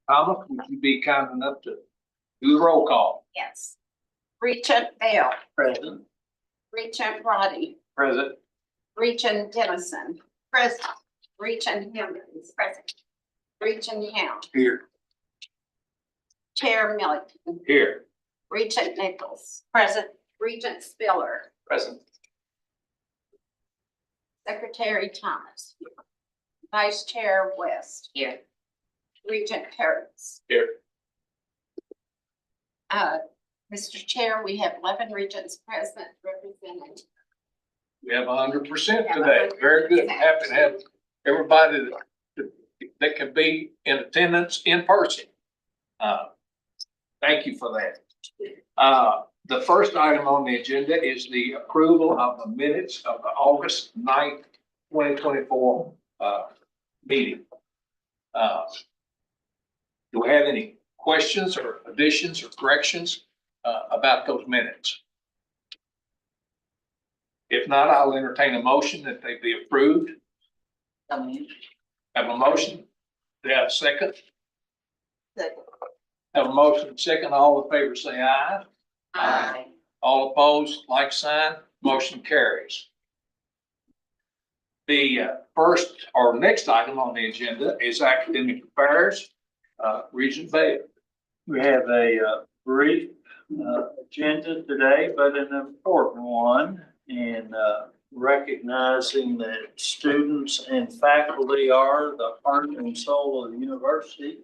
Thomas, would you be kind enough to do the roll call? Yes. Regent Bell. Present. Regent Roddy. Present. Regent Dennison. Present. Regent Hemmings. Present. Regent Young. Here. Chair Milliken. Here. Regent Nichols. Present. Regent Spiller. Present. Secretary Thomas. Vice Chair West. Here. Regent Harris. Here. Mr. Chair, we have 11 regents present represented. We have 100% today. Very good. Happy to have everybody that can be in attendance in person. Thank you for that. The first item on the agenda is the approval of the minutes of the August 9th, 2024 meeting. Do we have any questions or additions or corrections about those minutes? If not, I'll entertain a motion that they be approved. Have a motion. Do you have a second? Second. Have a motion second. All in favor say aye. Aye. All opposed, like sign. Motion carries. The first or next item on the agenda is academic affairs. Regent Bell. We have a brief agenda today, but an important one in recognizing that students and faculty are the heart and soul of the university.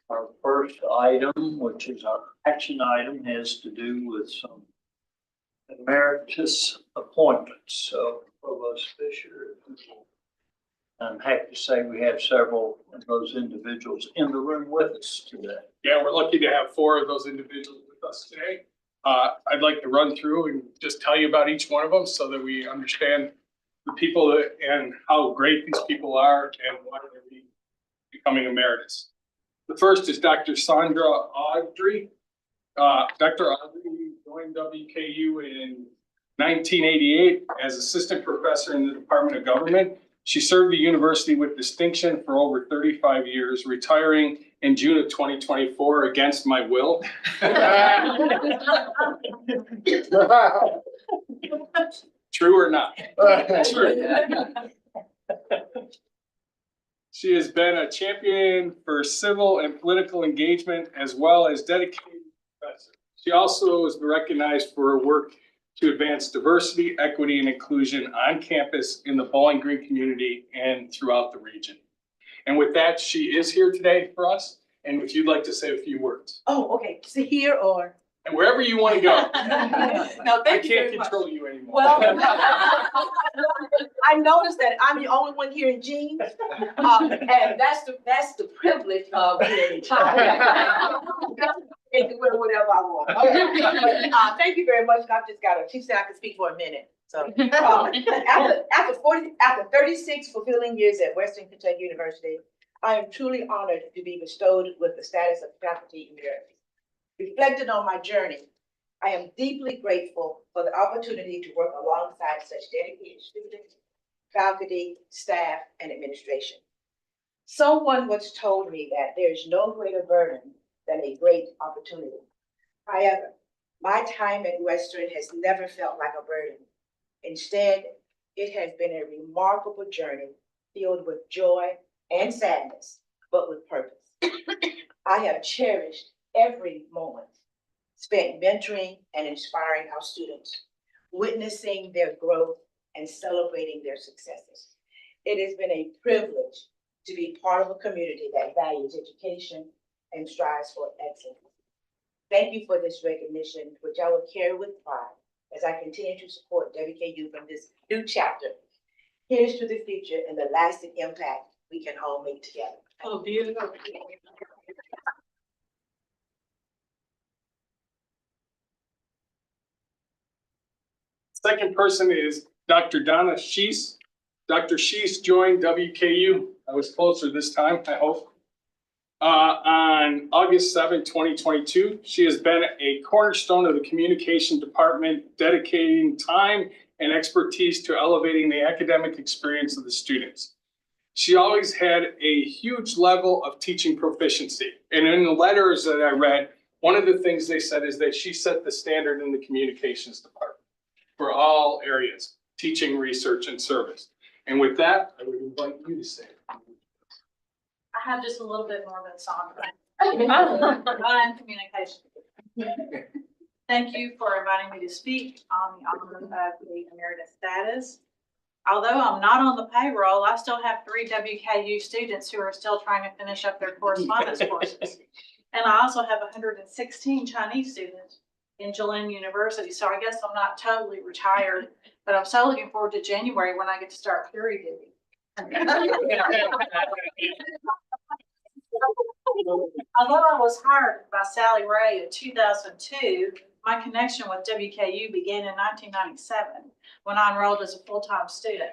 Our first item, which is our action item, has to do with some emeritus appointments. So Provost Fisher, I'm happy to say we have several of those individuals in the room with us today. Yeah, we're lucky to have 4 of those individuals with us today. I'd like to run through and just tell you about each one of them so that we understand the people and how great these people are and why they're becoming emeritus. The first is Dr. Sandra Audrey. Dr. Audrey joined WKU in 1988 as assistant professor in the Department of Government. She served the university with distinction for over 35 years, retiring in June of 2024 against my will. True or not? True. She has been a champion for civil and political engagement as well as dedicated professor. She also is recognized for her work to advance diversity, equity, and inclusion on campus in the Bowling Green community and throughout the region. And with that, she is here today for us. And if you'd like to say a few words. Oh, okay. So here or? And wherever you want to go. No, I can't control you anymore. Well, I noticed that I'm the only one here in jeans, and that's the privilege of being retired. I can wear whatever I want. Okay. Thank you very much. I've just got she said I could speak for a minute. So after 36 fulfilling years at Western Kentucky University, I am truly honored to be bestowed with the status of faculty emeritus. Reflecting on my journey, I am deeply grateful for the opportunity to work alongside such dedicated students, faculty, staff, and administration. Someone once told me that there is no greater burden than a great opportunity. However, my time at Western has never felt like a burden. Instead, it has been a remarkable journey filled with joy and sadness, but with purpose. I have cherished every moment spent mentoring and inspiring our students, witnessing their growth and celebrating their successes. It has been a privilege to be part of a community that values education and strives for excellence. Thank you for this recognition, which I will carry with pride as I continue to support WKU from this new chapter. Here's to the future and the lasting impact we can all make together. Oh, beautiful. Second person is Dr. Donna Sheese. Dr. Sheese joined WKU. I was closer this time, I hope. On August 7, 2022, she has been a cornerstone of the communication department, dedicating time and expertise to elevating the academic experience of the students. She always had a huge level of teaching proficiency. And in the letters that I read, one of the things they said is that she set the standard in the communications department for all areas, teaching, research, and service. And with that, I would invite you to say it. I have just a little bit more than Sandra. On communication. Thank you for inviting me to speak on the honor of the emeritus status. Although I'm not on the payroll, I still have 3 WKU students who are still trying to finish up their correspondence courses. And I also have 116 Chinese students in Jilin University. So I guess I'm not totally retired, but I'm so looking forward to January when I get to start jury duty. Although I was hired by Sally Ray in 2002, my connection with WKU began in 1997 when I enrolled as a full-time student.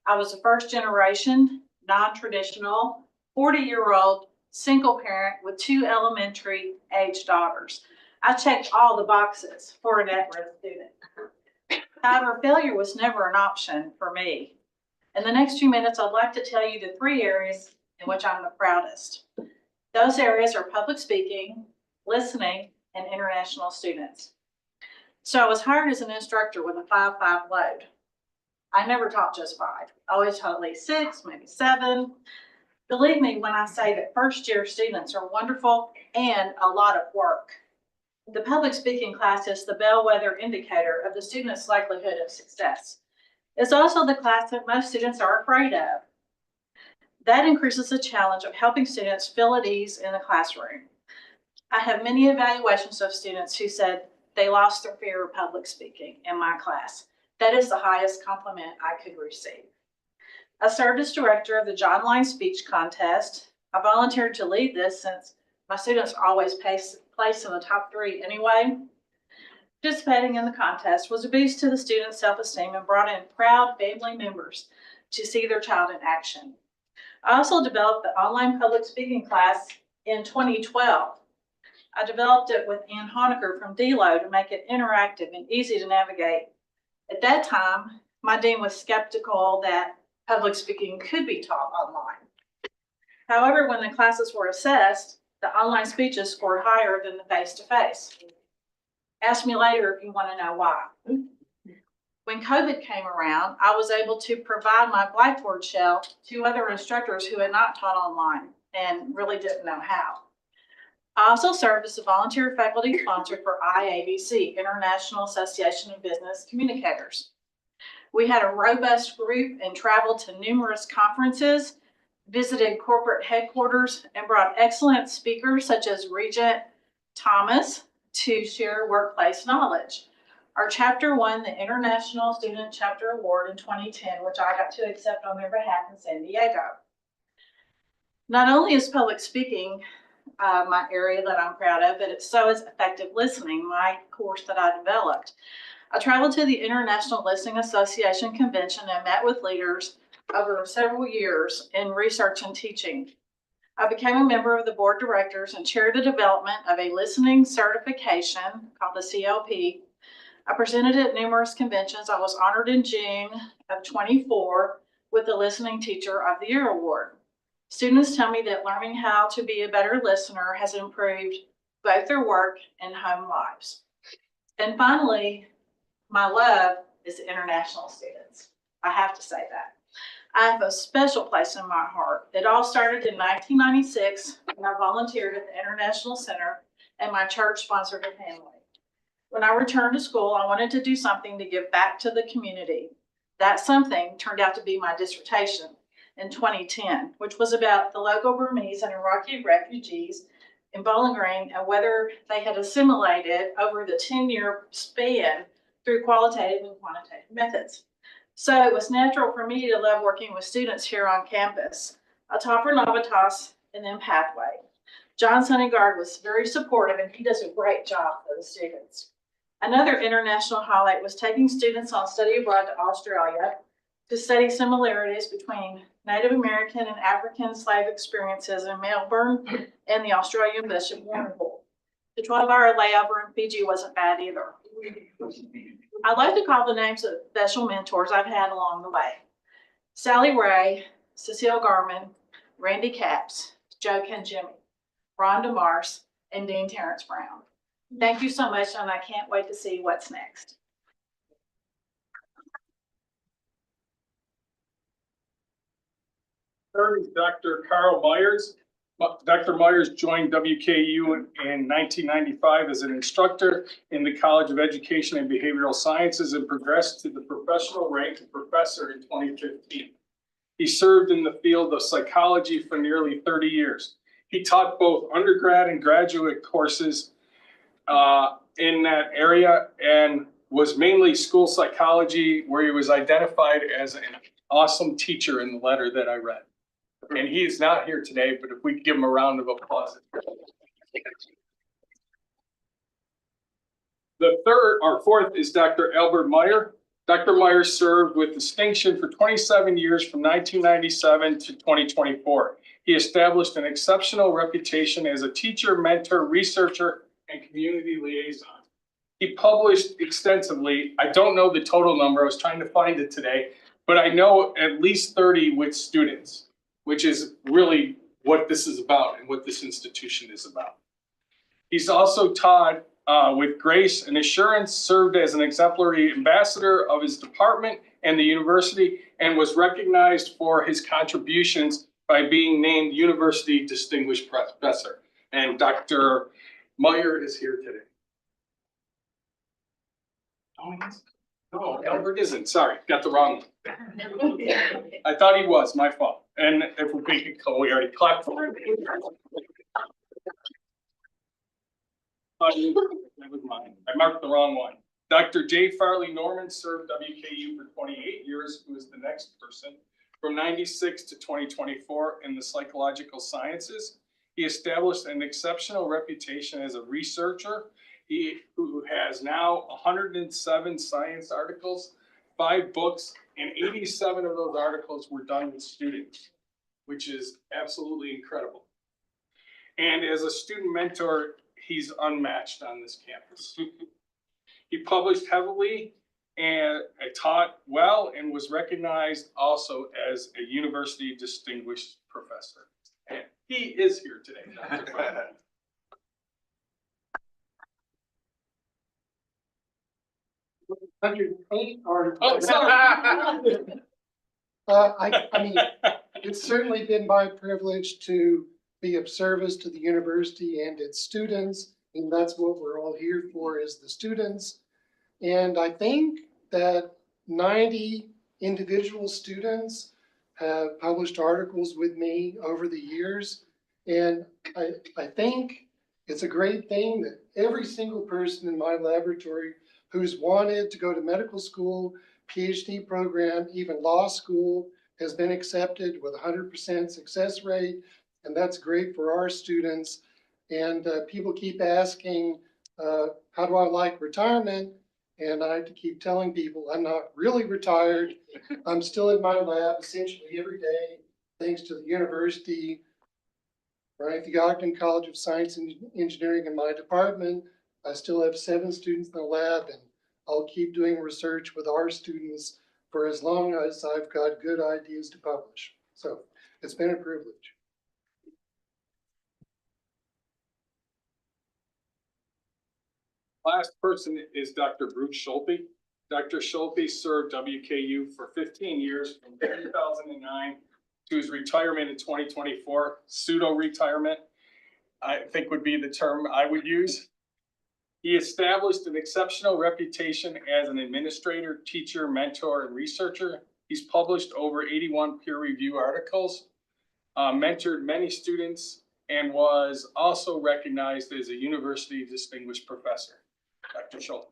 I was a first-generation, non-traditional, 40-year-old single parent with 2 elementary-age daughters. I checked all the boxes for an at-risk student. However, failure was never an option for me. In the next few minutes, I'd like to tell you the 3 areas in which I'm the proudest. Those areas are public speaking, listening, and international students. So I was hired as an instructor with a 5-5 load. I never taught just 5. I always taught at least 6, maybe 7. Believe me when I say that first-year students are wonderful and a lot of work. The public speaking class is the bellwether indicator of the student's likelihood of success. It's also the class that most students are afraid of. That increases the challenge of helping students feel at ease in the classroom. I have many evaluations of students who said they lost their fear of public speaking in my class. That is the highest compliment I could receive. I served as director of the John Line Speech Contest. I volunteered to lead this since my students always place in the top 3 anyway. Participating in the contest was a boost to the students' self-esteem and brought in proud family members to see their child in action. I also developed the online public speaking class in 2012. I developed it with Ann Honecker from DLO to make it interactive and easy to navigate. At that time, my dean was skeptical that public speaking could be taught online. However, when the classes were assessed, the online speeches scored higher than the face-to-face. Ask me later if you want to know why. When COVID came around, I was able to provide my Blackboard shell to other instructors who had not taught online and really didn't know how. I also served as a volunteer faculty sponsor for IABC, International Association of Business Communicators. We had a robust group and traveled to numerous conferences, visited corporate headquarters, and brought excellent speakers such as Regent Thomas to share workplace knowledge. Our chapter won the International Student Chapter Award in 2010, which I got to accept on their behalf in San Diego. Not only is public speaking my area that I'm proud of, but so is effective listening, my course that I developed. I traveled to the International Listening Association convention and met with leaders over several years in research and teaching. I became a member of the board of directors and chaired the development of a listening certification called the CLP. I presented at numerous conventions. I was honored in June of 24 with the Listening Teacher of the Year Award. Students tell me that learning how to be a better listener has improved both their work and home lives. And finally, my love is international students. I have to say that. I have a special place in my heart. It all started in 1996 when I volunteered at the International Center and my church sponsored a family. When I returned to school, I wanted to do something to give back to the community. That something turned out to be my dissertation in 2010, which was about the local Burmese and Iraqi refugees in Bowling Green and whether they had assimilated over the 10-year span through qualitative and quantitative methods. So it was natural for me to love working with students here on campus. I taught for Navitas and then Pathway. John Sunnigard was very supportive and he does a great job for the students. Another international highlight was taking students on study abroad to Australia to study similarities between Native American and African slave experiences in Melbourne and the Australian Bishop Warrnambool. The 12-hour layover in Fiji wasn't bad either. I'd like to call the names of special mentors I've had along the way. Sally Ray, Cecile Garman, Randy Capps, Joe Jimmy, Rhonda Mars, and Dean Terrence Brown. Thank you so much, and I can't wait to see what's next. Third is Dr. Carl Myers. Dr. Myers joined WKU in 1995 as an instructor in the College of Education and Behavioral Sciences and progressed to the professional rank of professor in 2015. He served in the field of psychology for nearly 30 years. He taught both undergrad and graduate courses in that area and was mainly school psychology, where he was identified as an awesome teacher in the letter that I read. And he is not here today, but if we could give him a round of applause. The fourth is Dr. Albert Meyer. Dr. Meyer served with distinction for 27 years from 1997 to 2024. He established an exceptional reputation as a teacher, mentor, researcher, and community liaison. He published extensively. I don't know the total number. I was trying to find it today, but I know at least 30 with students, which is really what this is about and what this institution is about. He's also taught with grace and assurance, served as an exemplary ambassador of his department and the university, and was recognized for his contributions by being named University Distinguished Professor. And Dr. Meyer is here today. Oh, he is? No, Albert isn't. Sorry, got the wrong one. I thought he was, my fault. And if we could, we already clapped for him. That was mine. I marked the wrong one. Dr. J. Farley Norman served WKU for 28 years, who is the next person, from 96 to 2024 in the psychological sciences. He established an exceptional reputation as a researcher. Who has now 107 science articles, 5 books, and 87 of those articles were done with students, which is absolutely incredible. And as a student mentor, he's unmatched on this campus. He published heavily and taught well and was recognized also as a university distinguished professor. And he is here today, Dr. Farley. Oh, sorry. I mean, it's certainly been my privilege to be of service to the university and its students, and that's what we're all here for, is the students. And I think that 90 individual students have published articles with me over the years. And I think it's a great thing that every single person in my laboratory who's wanted to go to medical school, PhD program, even law school, has been accepted with 100% success rate. And that's great for our students. And people keep asking, how do I like retirement? And I have to keep telling people I'm not really retired. I'm still in my lab essentially every day, thanks to the university, right? The Ogden College of Science and Engineering in my department. I still have 7 students in the lab, and I'll keep doing research with our students for as long as I've got good ideas to publish. So it's been a privilege. Last person is Dr. Bruce Schulte. Dr. Schulte served WKU for 15 years from 2009 to his retirement in 2024, pseudo-retirement, I think would be the term I would use. He established an exceptional reputation as an administrator, teacher, mentor, and researcher. He's published over 81 peer-reviewed articles, mentored many students, and was also recognized as a university distinguished professor. Dr. Schulte.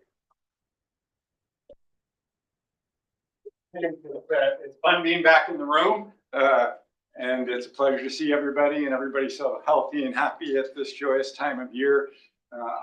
It's fun being back in the room, and it's a pleasure to see everybody and everybody so healthy and happy at this joyous time of year.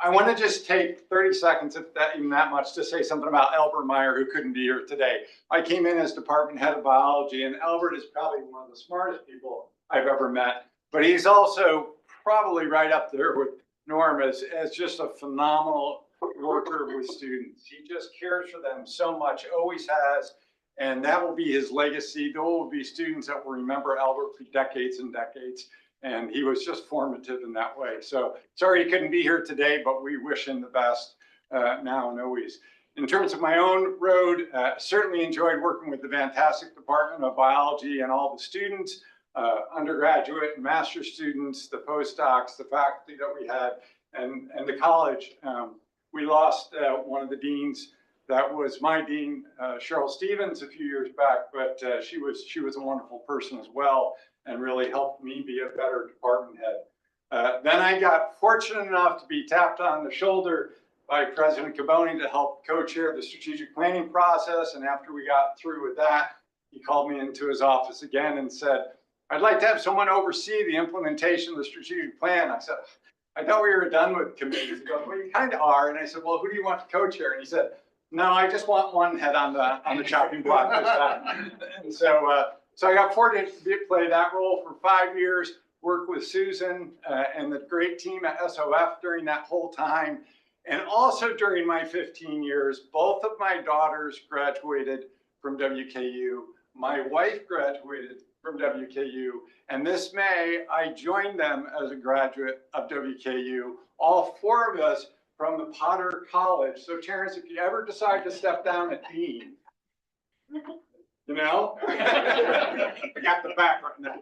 I want to just take 30 seconds, if that even that much, to say something about Albert Meyer, who couldn't be here today. I came in as department head of biology, and Albert is probably one of the smartest people I've ever met, but he's also probably right up there with Norm as just a phenomenal worker with students. He just cares for them so much, always has, And that will be his legacy. There will be students that will remember Albert for decades and decades. And he was just formative in that way. So sorry he couldn't be here today, but we wish him the best now and always. In terms of my own road, certainly enjoyed working with the fantastic Department of Biology and all the students, undergraduate and master's students, the postdocs, the faculty that we had, and the college. We lost one of the deans. That was my dean, Cheryl Stevens, a few years back, but she was a wonderful person as well and really helped me be a better department head. Then I got fortunate enough to be tapped on the shoulder by President Caboni to help co-chair the strategic planning process. And after we got through with that, he called me into his office again and said, I'd like to have someone oversee the implementation of the strategic plan. I said, I thought we were done with committees. He goes, well, you kind of are. And I said, well, who do you want to co-chair? And he said, no, I just want one head on the chopping block this time. And so I got fortunate to play that role for 5 years, worked with Susan and the great team at SOF during that whole time. And also during my 15 years, both of my daughters graduated from WKU. My wife graduated from WKU. And this May, I joined them as a graduate of WKU, all 4 of us from the Potter College. So Terrence, if you ever decide to step down at dean, you know, I got the background now.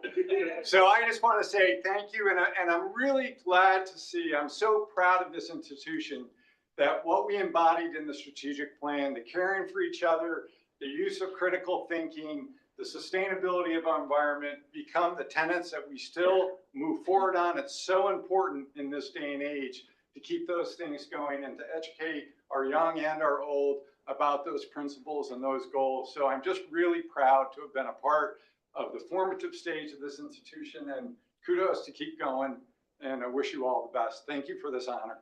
So I just want to say thank you. And I'm really glad to see, I'm so proud of this institution that what we embodied in the strategic plan, the caring for each other, the use of critical thinking, the sustainability of our environment become the tenets that we still move forward on. It's so important in this day and age to keep those things going and to educate our young and our old about those principles and those goals. So I'm just really proud to have been a part of the formative stage of this institution, and kudos to keep going. And I wish you all the best. Thank you for this honor.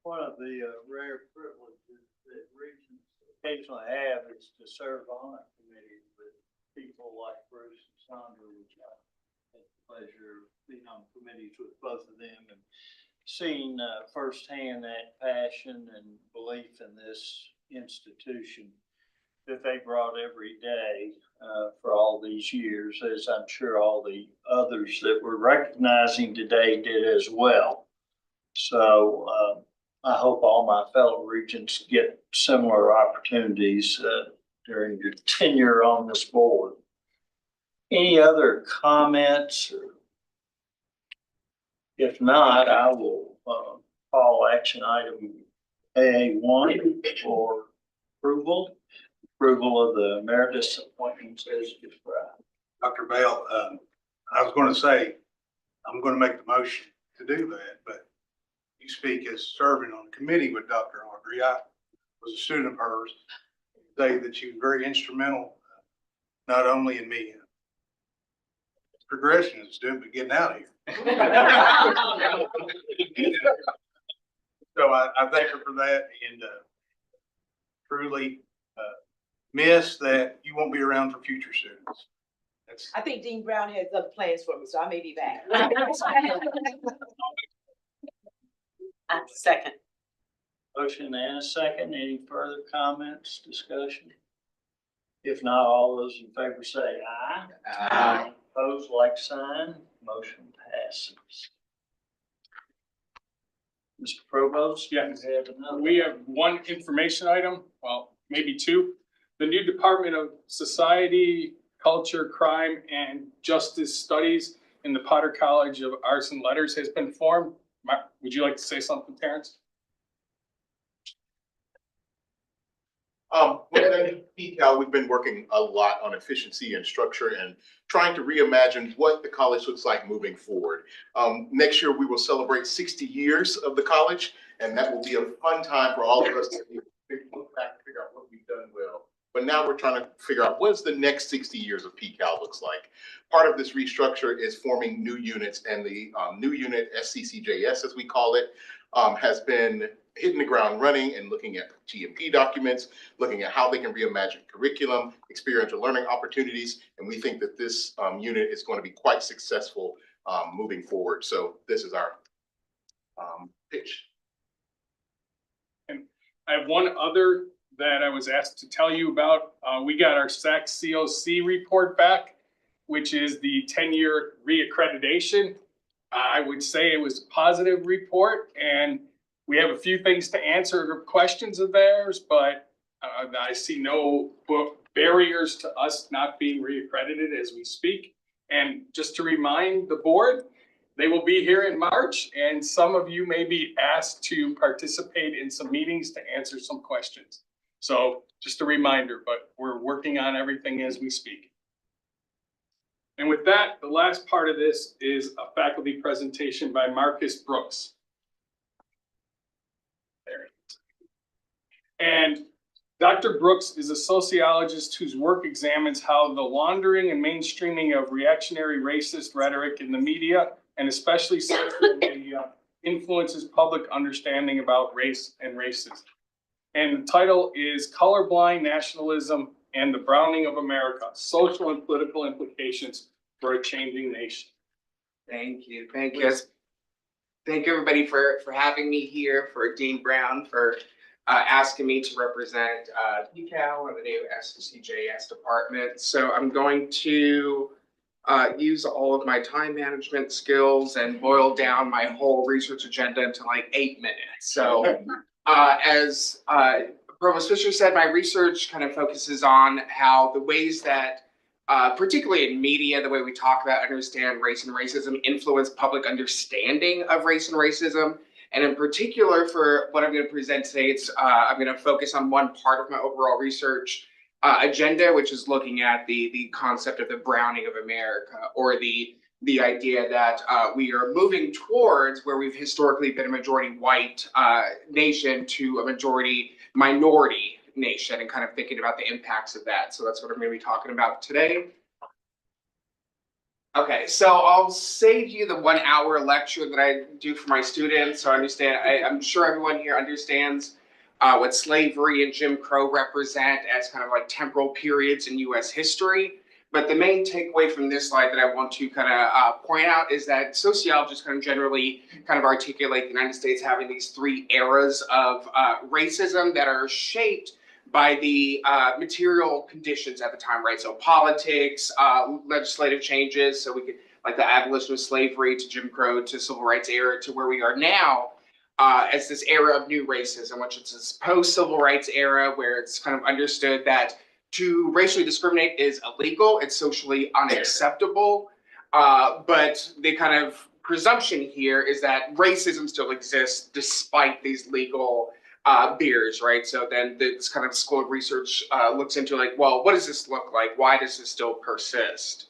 One of the rare privileges that Regents occasionally have is to serve on a committee with people like Bruce and Sandra, which I had the pleasure of being on committees with both of them and seeing firsthand that passion and belief in this institution that they brought every day for all these years, as I'm sure all the others that we're recognizing today did as well. So I hope all my fellow Regents get similar opportunities during your tenure on this board. Any other comments? If not, I will call action item AA1 for approval of the emeritus appointments as described. Dr. Bell, I was going to say, I'm going to make the motion to do that, but you speak as serving on the committee with Dr. Audrey. I was a student of hers. Say that she was very instrumental, not only in me progression as a student, but getting out of here. So I thank her for that, and truly miss that you won't be around for future students. I think Dean Brown has other plans for me, so I may be back. Second. Motion and a second. Any further comments, discussion? If not, all those in favor say aye. Aye. Opposed, like sign. Motion passes. Mr. Provost? Yes. You have another. We have one information item, well, maybe two. The new Department of Society, Culture, Crime, and Justice Studies in the Potter College of Arts and Letters has been formed. Would you like to say something, Terrence? Well, at PCAL, we've been working a lot on efficiency and structure and trying to reimagine what the college looks like moving forward. Next year, we will celebrate 60 years of the college, and that will be a fun time for all of us to look back and figure out what we've done well. But now we're trying to figure out what's the next 60 years of PCAL looks like. Part of this restructure is forming new units, and the new unit, SCCJS as we call it, has been hitting the ground running and looking at GMP documents, looking at how they can reimagine curriculum, experiential learning opportunities. And we think that this unit is going to be quite successful moving forward. So this is our pitch. I have one other that I was asked to tell you about. We got our SAC COC report back, which is the 10-year reaccreditation. I would say it was a positive report, and we have a few things to answer questions of theirs, but I see no barriers to us not being reaccredited as we speak. And just to remind the board, they will be here in March, and some of you may be asked to participate in some meetings to answer some questions. So just a reminder, but we're working on everything as we speak. And with that, the last part of this is a faculty presentation by Marcus Brooks. There he is. And Dr. Brooks is a sociologist whose work examines how the laundering and mainstreaming of reactionary racist rhetoric in the media, and especially social media, influences public understanding about race and racism. And the title is Colorblind Nationalism and the Browning of America, Social and Political Implications for a Changing Nation. Thank you. Thank you. Thank you everybody for having me here, for Dean Brown for asking me to represent WKU and the new SCJS department. So I'm going to use all of my time management skills and boil down my whole research agenda into like 8 minutes. So as Provost Fisher said, my research kind of focuses on how the ways that, particularly in media, the way we talk about, understand race and racism influence public understanding of race and racism. And in particular, for what I'm going to present today, I'm going to focus on one part of my overall research agenda, which is looking at the concept of the browning of America, or the idea that we are moving towards where we've historically been a majority white nation to a majority minority nation, and kind of thinking about the impacts of that. So that's what I'm going to be talking about today. Okay, so I'll save you the 1 hour lecture that I do for my students. So I'm sure everyone here understands what slavery and Jim Crow represent as kind of like temporal periods in US history. But the main takeaway from this slide that I want to kind of point out is that sociologists kind of generally kind of articulate the United States having these 3 eras of racism that are shaped by the material conditions at the time, right? So politics, legislative changes, so we could, like the abolition of slavery to Jim Crow to civil rights era to where we are now, as this era of new racism, which is this post-civil rights era where it's kind of understood that to racially discriminate is illegal, it's socially unacceptable, but the kind of presumption here is that racism still exists despite these legal barriers, right? So then this kind of school of research looks into like, well, what does this look like? Why does this still persist?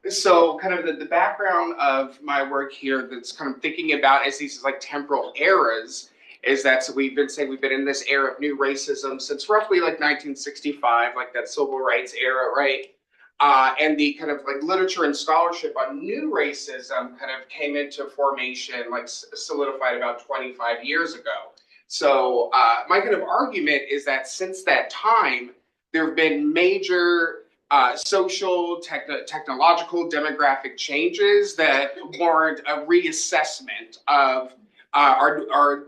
So kind of the background of my work here that's kind of thinking about as these like temporal eras is that, so we've been saying we've been in this era of new racism since roughly like 1965, like that civil rights era, right? And the kind of like literature and scholarship on new racism kind of came into formation, like solidified about 25 years ago. So my kind of argument is that since that time, there have been major social, technological, demographic changes that warrant a reassessment of our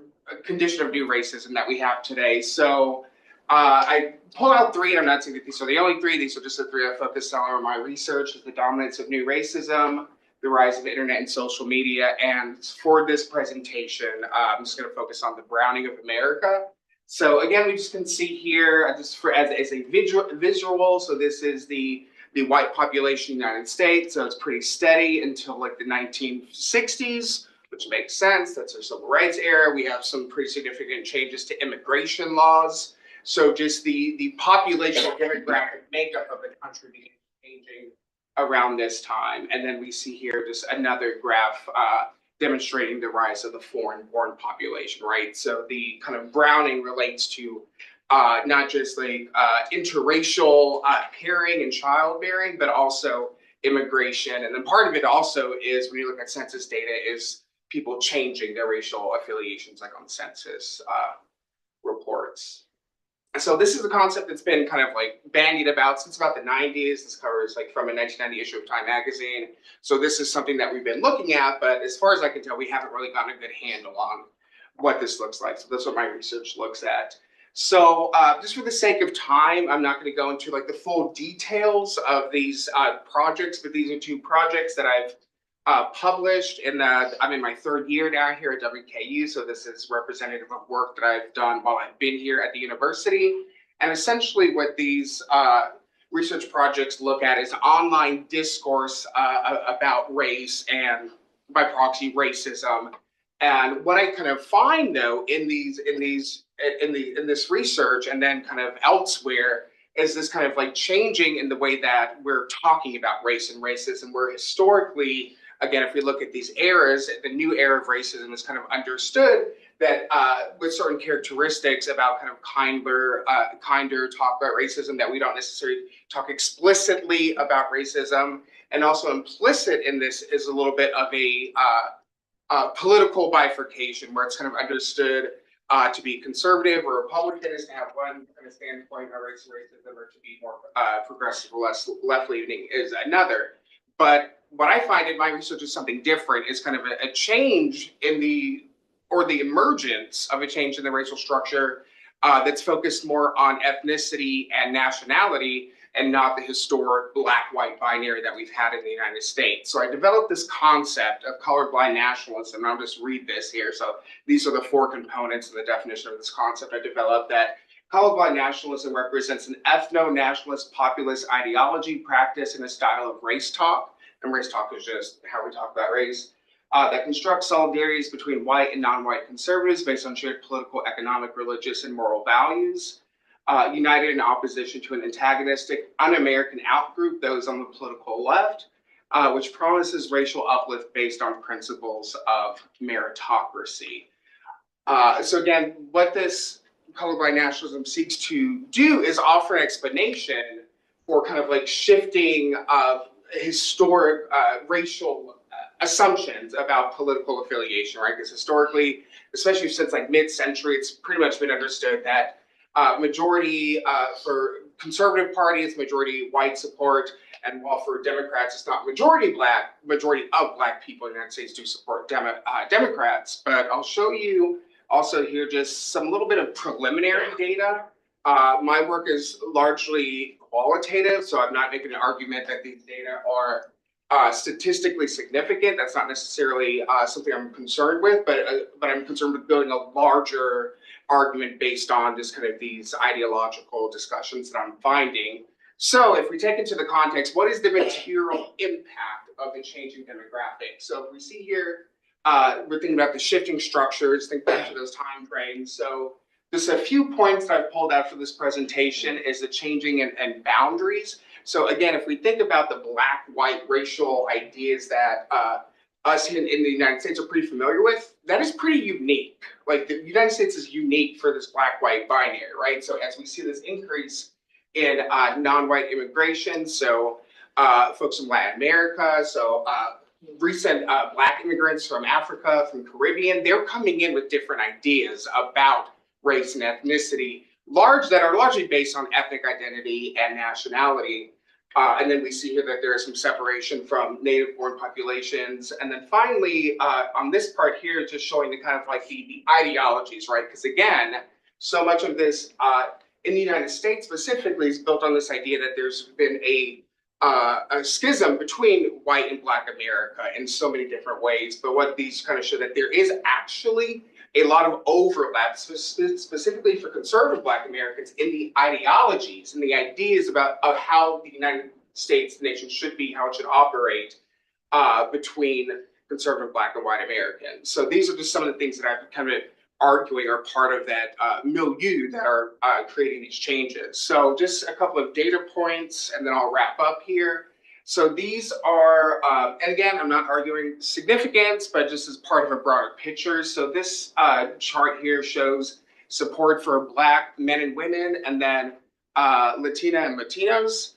condition of new racism that we have today. So I pull out 3, and I'm not saying that these are the only 3, these are just the 3 I focused on in my research: is the dominance of new racism, the rise of internet and social media, and for this presentation, I'm just going to focus on the browning of America. So again, we just can see here, just for as a visual, so this is the white population of the United States, so it's pretty steady until like the 1960s, which makes sense. That's our civil rights era. We have some pretty significant changes to immigration laws. So just the population demographic makeup of the country began changing around this time. And then we see here just another graph demonstrating the rise of the foreign-born population, right? So the kind of browning relates to not just like interracial pairing and childbearing, but also immigration. And then part of it also is, when you look at census data, is people changing their racial affiliations, like on census reports. So this is a concept that's been kind of like bandied about since about the 90s. This covers like from a 1990 issue of Time magazine. So this is something that we've been looking at, but as far as I can tell, we haven't really gotten a good handle on. what this looks like. So that's what my research looks at. So just for the sake of time, I'm not going to go into like the full details of these projects, but these are 2 projects that I've published, and I'm in my 3rd year now here at WKU. So this is representative of work that I've done while I've been here at the university. And essentially what these research projects look at is online discourse about race and by proxy racism. And what I kind of find though in this research and then kind of elsewhere is this kind of like changing in the way that we're talking about race and racism. Where historically, again, if we look at these eras, the new era of racism is kind of understood that with certain characteristics about kind of kinder talk about racism, that we don't necessarily talk explicitly about racism. And also implicit in this is a little bit of a political bifurcation, where it's kind of understood to be conservative or Republican is to have one kind of standpoint on race and racism, or to be more progressive or less left-leaning is another. But what I find in my research is something different. Is kind of a change in the emergence of a change in the racial structure that's focused more on ethnicity and nationality, and not the historic black-white binary that we've had in the United States. So I developed this concept of colorblind nationalism, and I'll just read this here. So these are the 4 components of the definition of this concept I developed. That colorblind nationalism represents an ethno-nationalist populist ideology, practice, and a style of race talk. And race talk is just how we talk about race. That constructs solidarities between white and non-white conservatives based on shared political, economic, religious, and moral values. United in opposition to an antagonistic, un-American outgroup, those on the political left, which promises racial uplift based on principles of meritocracy. So again, what this colorblind nationalism seeks to do is offer an explanation for kind of like shifting of historic racial assumptions about political affiliation, right? Because historically, especially since like mid-century, it's pretty much been understood that majority for conservative party, it's majority white support, and while for Democrats, it's not majority black, majority of black people in the United States do support Democrats. But I'll show you also here just some little bit of preliminary data. My work is largely qualitative, so I'm not making an argument that these data are statistically significant. That's not necessarily something I'm concerned with, but I'm concerned with building a larger argument based on just kind of these ideological discussions that I'm finding. So if we take into the context, what is the material impact of the changing demographics? So if we see here, we're thinking about the shifting structures, think back to those time frames. So just a few points that I've pulled out for this presentation is the changing and boundaries. So again, if we think about the black-white racial ideas that us in the United States are pretty familiar with, that is pretty unique. Like the United States is unique for this black-white binary, right? So as we see this increase in non-white immigration, so folks from Latin America, so recent black immigrants from Africa, from Caribbean, they're coming in with different ideas about race and ethnicity, that are largely based on ethnic identity and nationality. And then we see here that there is some separation from native-born populations. And then finally, on this part here, just showing the kind of like the ideologies, right? Because again, so much of this in the United States specifically is built on this idea that there's been a schism between white and black America in so many different ways. But what these kind of show that there is actually a lot of overlap, specifically for conservative black Americans, in the ideologies and the ideas of how the United States, the nation should be, how it should operate between conservative black and white Americans. So these are just some of the things that I'm kind of arguing are part of that milieu that are creating these changes. So just a couple of data points, and then I'll wrap up here. So these are, and again, I'm not arguing significance, but just as part of a broader picture. So this chart here shows support for Black men and women, and then Latina and Latinos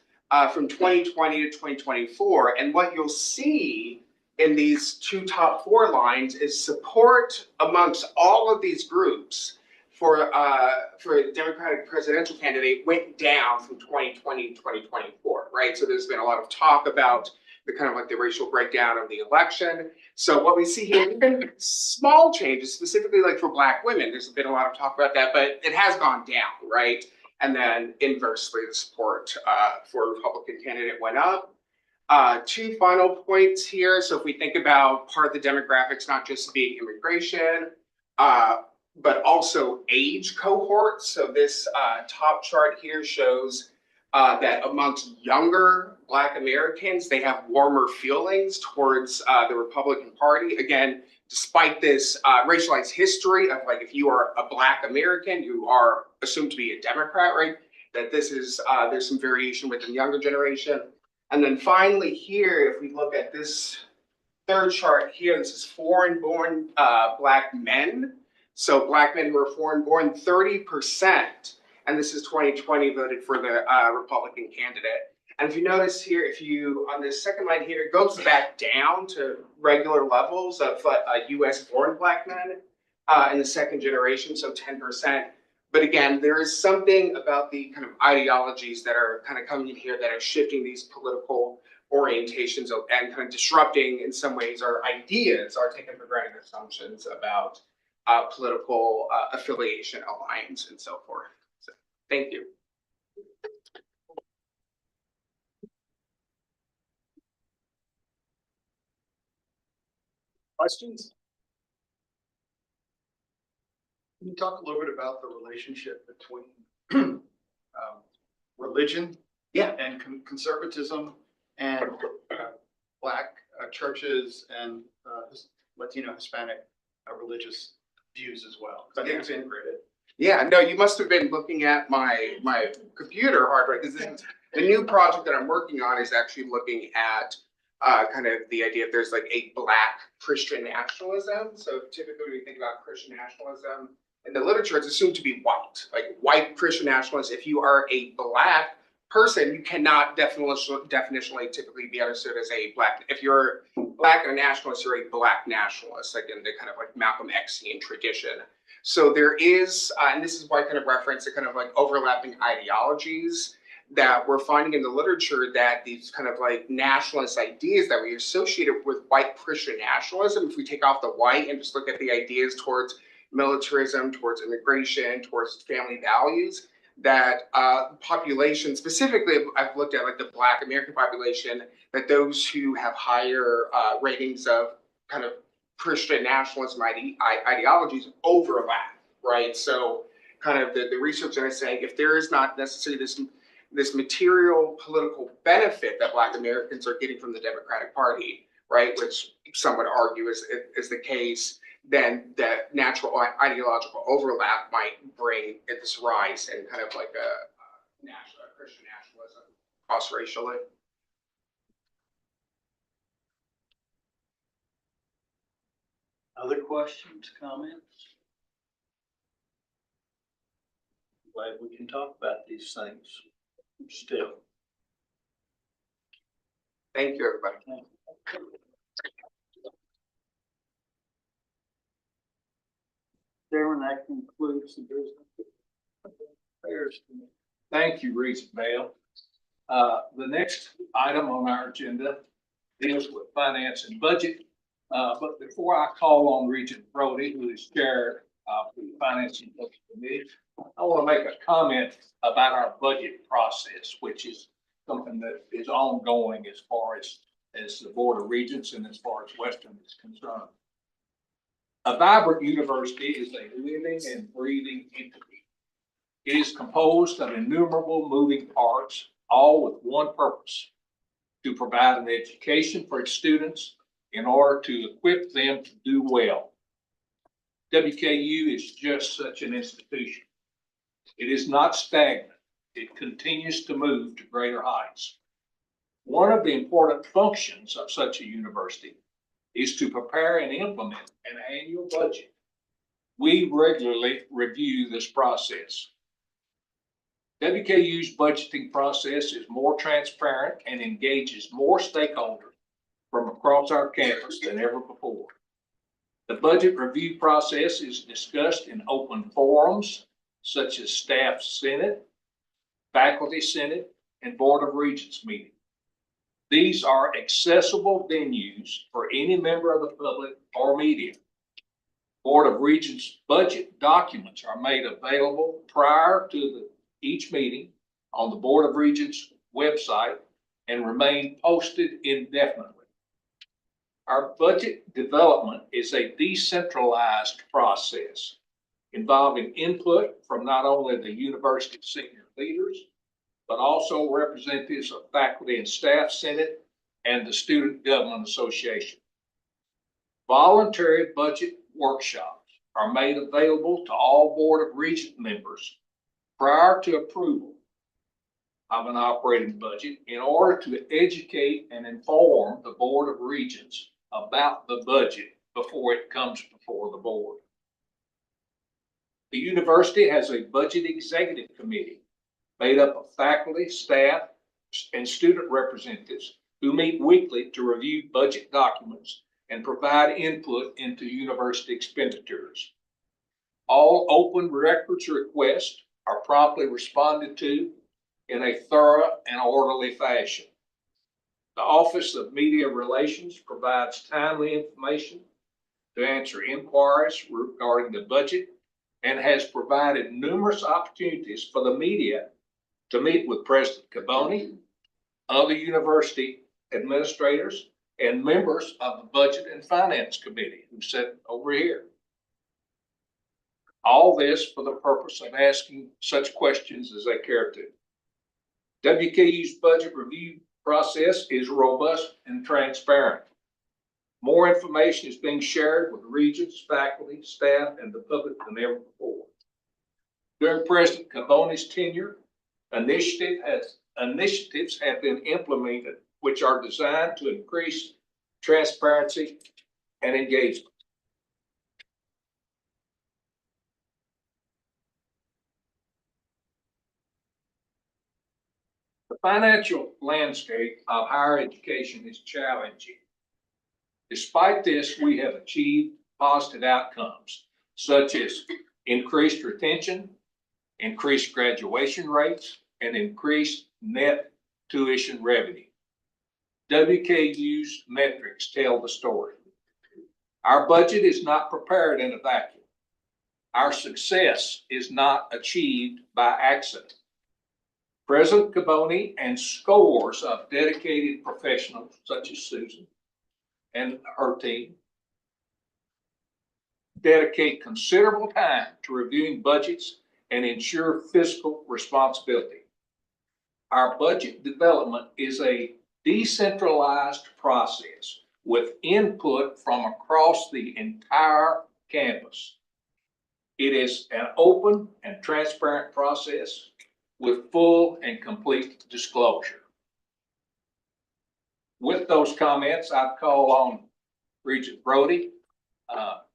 from 2020 to 2024. And what you'll see in these two top 4 lines is support amongst all of these groups for a Democratic presidential candidate went down from 2020 to 2024, right? So there's been a lot of talk about the kind of like the racial breakdown of the election. So what we see here, have been small changes, specifically like for Black women. There's been a lot of talk about that, but it has gone down, right? And then inversely, the support for a Republican candidate went up. Two final points here. So if we think about part of the demographics, not just being immigration, but also age cohorts. So this top chart here shows that amongst younger Black Americans, they have warmer feelings towards the Republican Party. Again, despite this racialized history of like, if you are a Black American, you are assumed to be a Democrat, right? That this is, there's some variation within the younger generation. And then finally here, if we look at this third chart here, this is foreign-born Black men. So Black men who are foreign-born, 30%, and this is 2020, voted for the Republican candidate. And if you notice here, if you, on this second line here, it goes back down to regular levels of US-born Black men in the second generation, so 10%. But again, there is something about the kind of ideologies that are kind of coming in here that are shifting these political orientations and kind of disrupting, in some ways, our ideas, our taken for granted assumptions about political affiliation, alliance, and so forth. So, thank you. Questions? Can you talk a little bit about the relationship between religion and conservatism and Black churches and Latino, Hispanic religious views as well? Because I think it's integrated. Yeah, no, you must have been looking at my computer hardware, because the new project that I'm working on is actually looking at kind of the idea if there's like a Black Christian nationalism. So typically when we think about Christian nationalism in the literature, it's assumed to be white, like white Christian nationalists. If you are a Black person, you cannot definitionally typically be understood as a Black. If you're Black and a nationalist, you're a Black nationalist, like in the kind of like Malcolm X-ian tradition. So there is, and this is why I kind of reference the kind of like overlapping ideologies that we're finding in the literature, that these kind of like nationalist ideas that we associated with white Christian nationalism, if we take off the white and just look at the ideas towards militarism, towards immigration, towards family values, that population, specifically, I've looked at like the Black American population, that those who have higher ratings of kind of Christian nationalism ideologies overlap, right? So kind of the research that is saying, if there is not necessarily this material political benefit that Black Americans are getting from the Democratic Party, right, which some would argue is the case, then that natural ideological overlap might bring this rise and kind of like a Christian nationalism cross-racially. Other questions, comments? Glad we can talk about these things still. Thank you, everybody. Darren, that concludes the business affairs committee. Thank you, Regent Bale. The next item on our agenda deals with finance and budget. But before I call on Regent Brody, who is chair of the Finance and Budget Committee, I want to make a comment about our budget process, which is something that is ongoing as far as the Board of Regents and as far as Western is concerned. A vibrant university is a living and breathing entity. It is composed of innumerable moving parts, all with one purpose: to provide an education for its students in order to equip them to do well. WKU is just such an institution. It is not stagnant. It continues to move to greater heights. One of the important functions of such a university is to prepare and implement an annual budget. We regularly review this process. WKU's budgeting process is more transparent and engages more stakeholders from across our campus than ever before. The budget review process is discussed in open forums such as Staff Senate, Faculty Senate, and Board of Regents meetings. These are accessible venues for any member of the public or media. Board of Regents budget documents are made available prior to each meeting on the Board of Regents website and remain posted indefinitely. Our budget development is a decentralized process involving input from not only the university senior leaders, but also representatives of faculty and staff senate and the Student Government Association. Voluntary budget workshops are made available to all Board of Regents members prior to approval of an operating budget in order to educate and inform the Board of Regents about the budget before it comes before the board. The university has a budget executive committee made up of faculty, staff, and student representatives who meet weekly to review budget documents and provide input into university expenditures. All open records requests are promptly responded to in a thorough and orderly fashion. The Office of Media Relations provides timely information to answer inquiries regarding the budget and has provided numerous opportunities for the media to meet with President Caboni, other university administrators, and members of the Budget and Finance Committee who sit over here. All this for the purpose of asking such questions as they care to. WKU's budget review process is robust and transparent. More information is being shared with regents, faculty, staff, and the public than ever before. During President Caboni's tenure, initiatives have been implemented which are designed to increase transparency and engagement. The financial landscape of higher education is challenging. Despite this, we have achieved positive outcomes, such as increased retention, increased graduation rates, and increased net tuition revenue. WKU's metrics tell the story. Our budget is not prepared in a vacuum. Our success is not achieved by accident. President Caboni and scores of dedicated professionals such as Susan and her team dedicate considerable time to reviewing budgets and ensure fiscal responsibility. Our budget development is a decentralized process with input from across the entire campus. It is an open and transparent process with full and complete disclosure. With those comments, I'd call on Regent Brody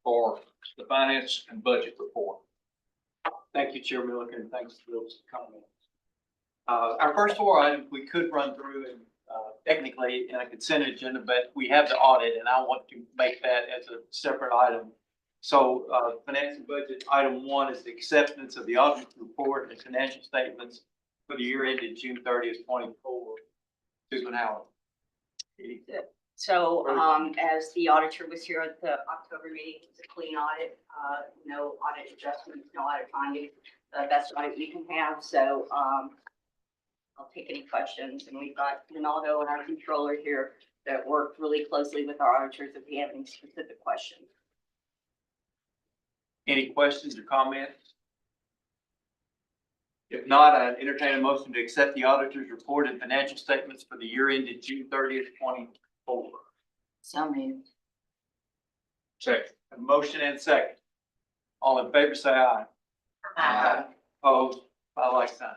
for the finance and budget report. Thank you, Chair Milliken. Thanks for those comments. Our first four items we could run through and technically in a consent agenda, but we have the audit and I want to make that as a separate item. So finance and budget item 1 is the acceptance of the audit report and financial statements for the year ended June 30th, 2024. Susan Howard. So as the auditor was here at the October meeting, it's a clean audit, no audit adjustments, no audit findings, the best audit we can have. So I'll take any questions. And we've got Ronaldo and our controller here that worked really closely with our auditors if we have any specific questions. Any questions or comments? If not, I'd entertain a motion to accept the auditor's report and financial statements for the year ended June 30th, 2024. So moved. Second. A motion and second. All in favor, say aye. Aye. Opposed, by like sign.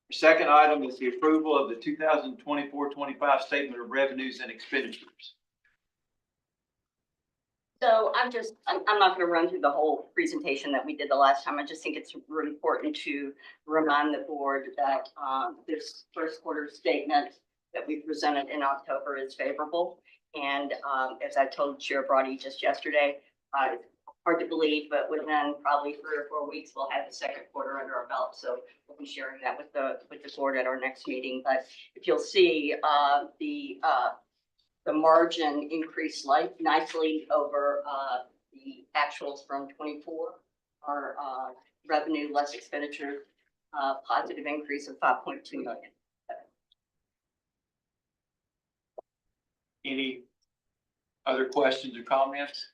The second item is the approval of the 2024-25 statement of revenues and expenditures. So I'm not going to run through the whole presentation that we did the last time. I just think it's really important to remind the board that this first quarter statement that we presented in October is favorable. And as I told Chair Brody just yesterday, hard to believe, but within probably 3 or 4 weeks, we'll have the second quarter under our belt. So we'll be sharing that with the board at our next meeting. But if you'll see, the margin increased nicely over the actuals from 24. Our revenue less expenditure, positive increase of 5.2 million. Any other questions or comments?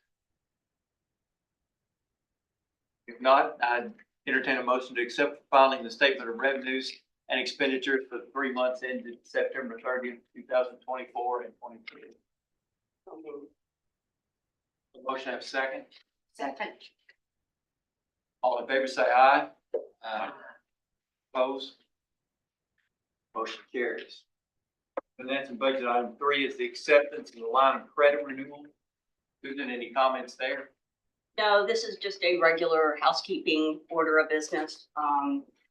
If not, I'd entertain a motion to accept filing the statement of revenues and expenditures for the 3 months ended September 30th, 2024 and 23. Motion have a second? Second. All in favor say aye. Aye. Opposed? Motion carries. Finance and budget item 3 is the acceptance of the line of credit renewal. Susan, any comments there? No, this is just a regular housekeeping order of business.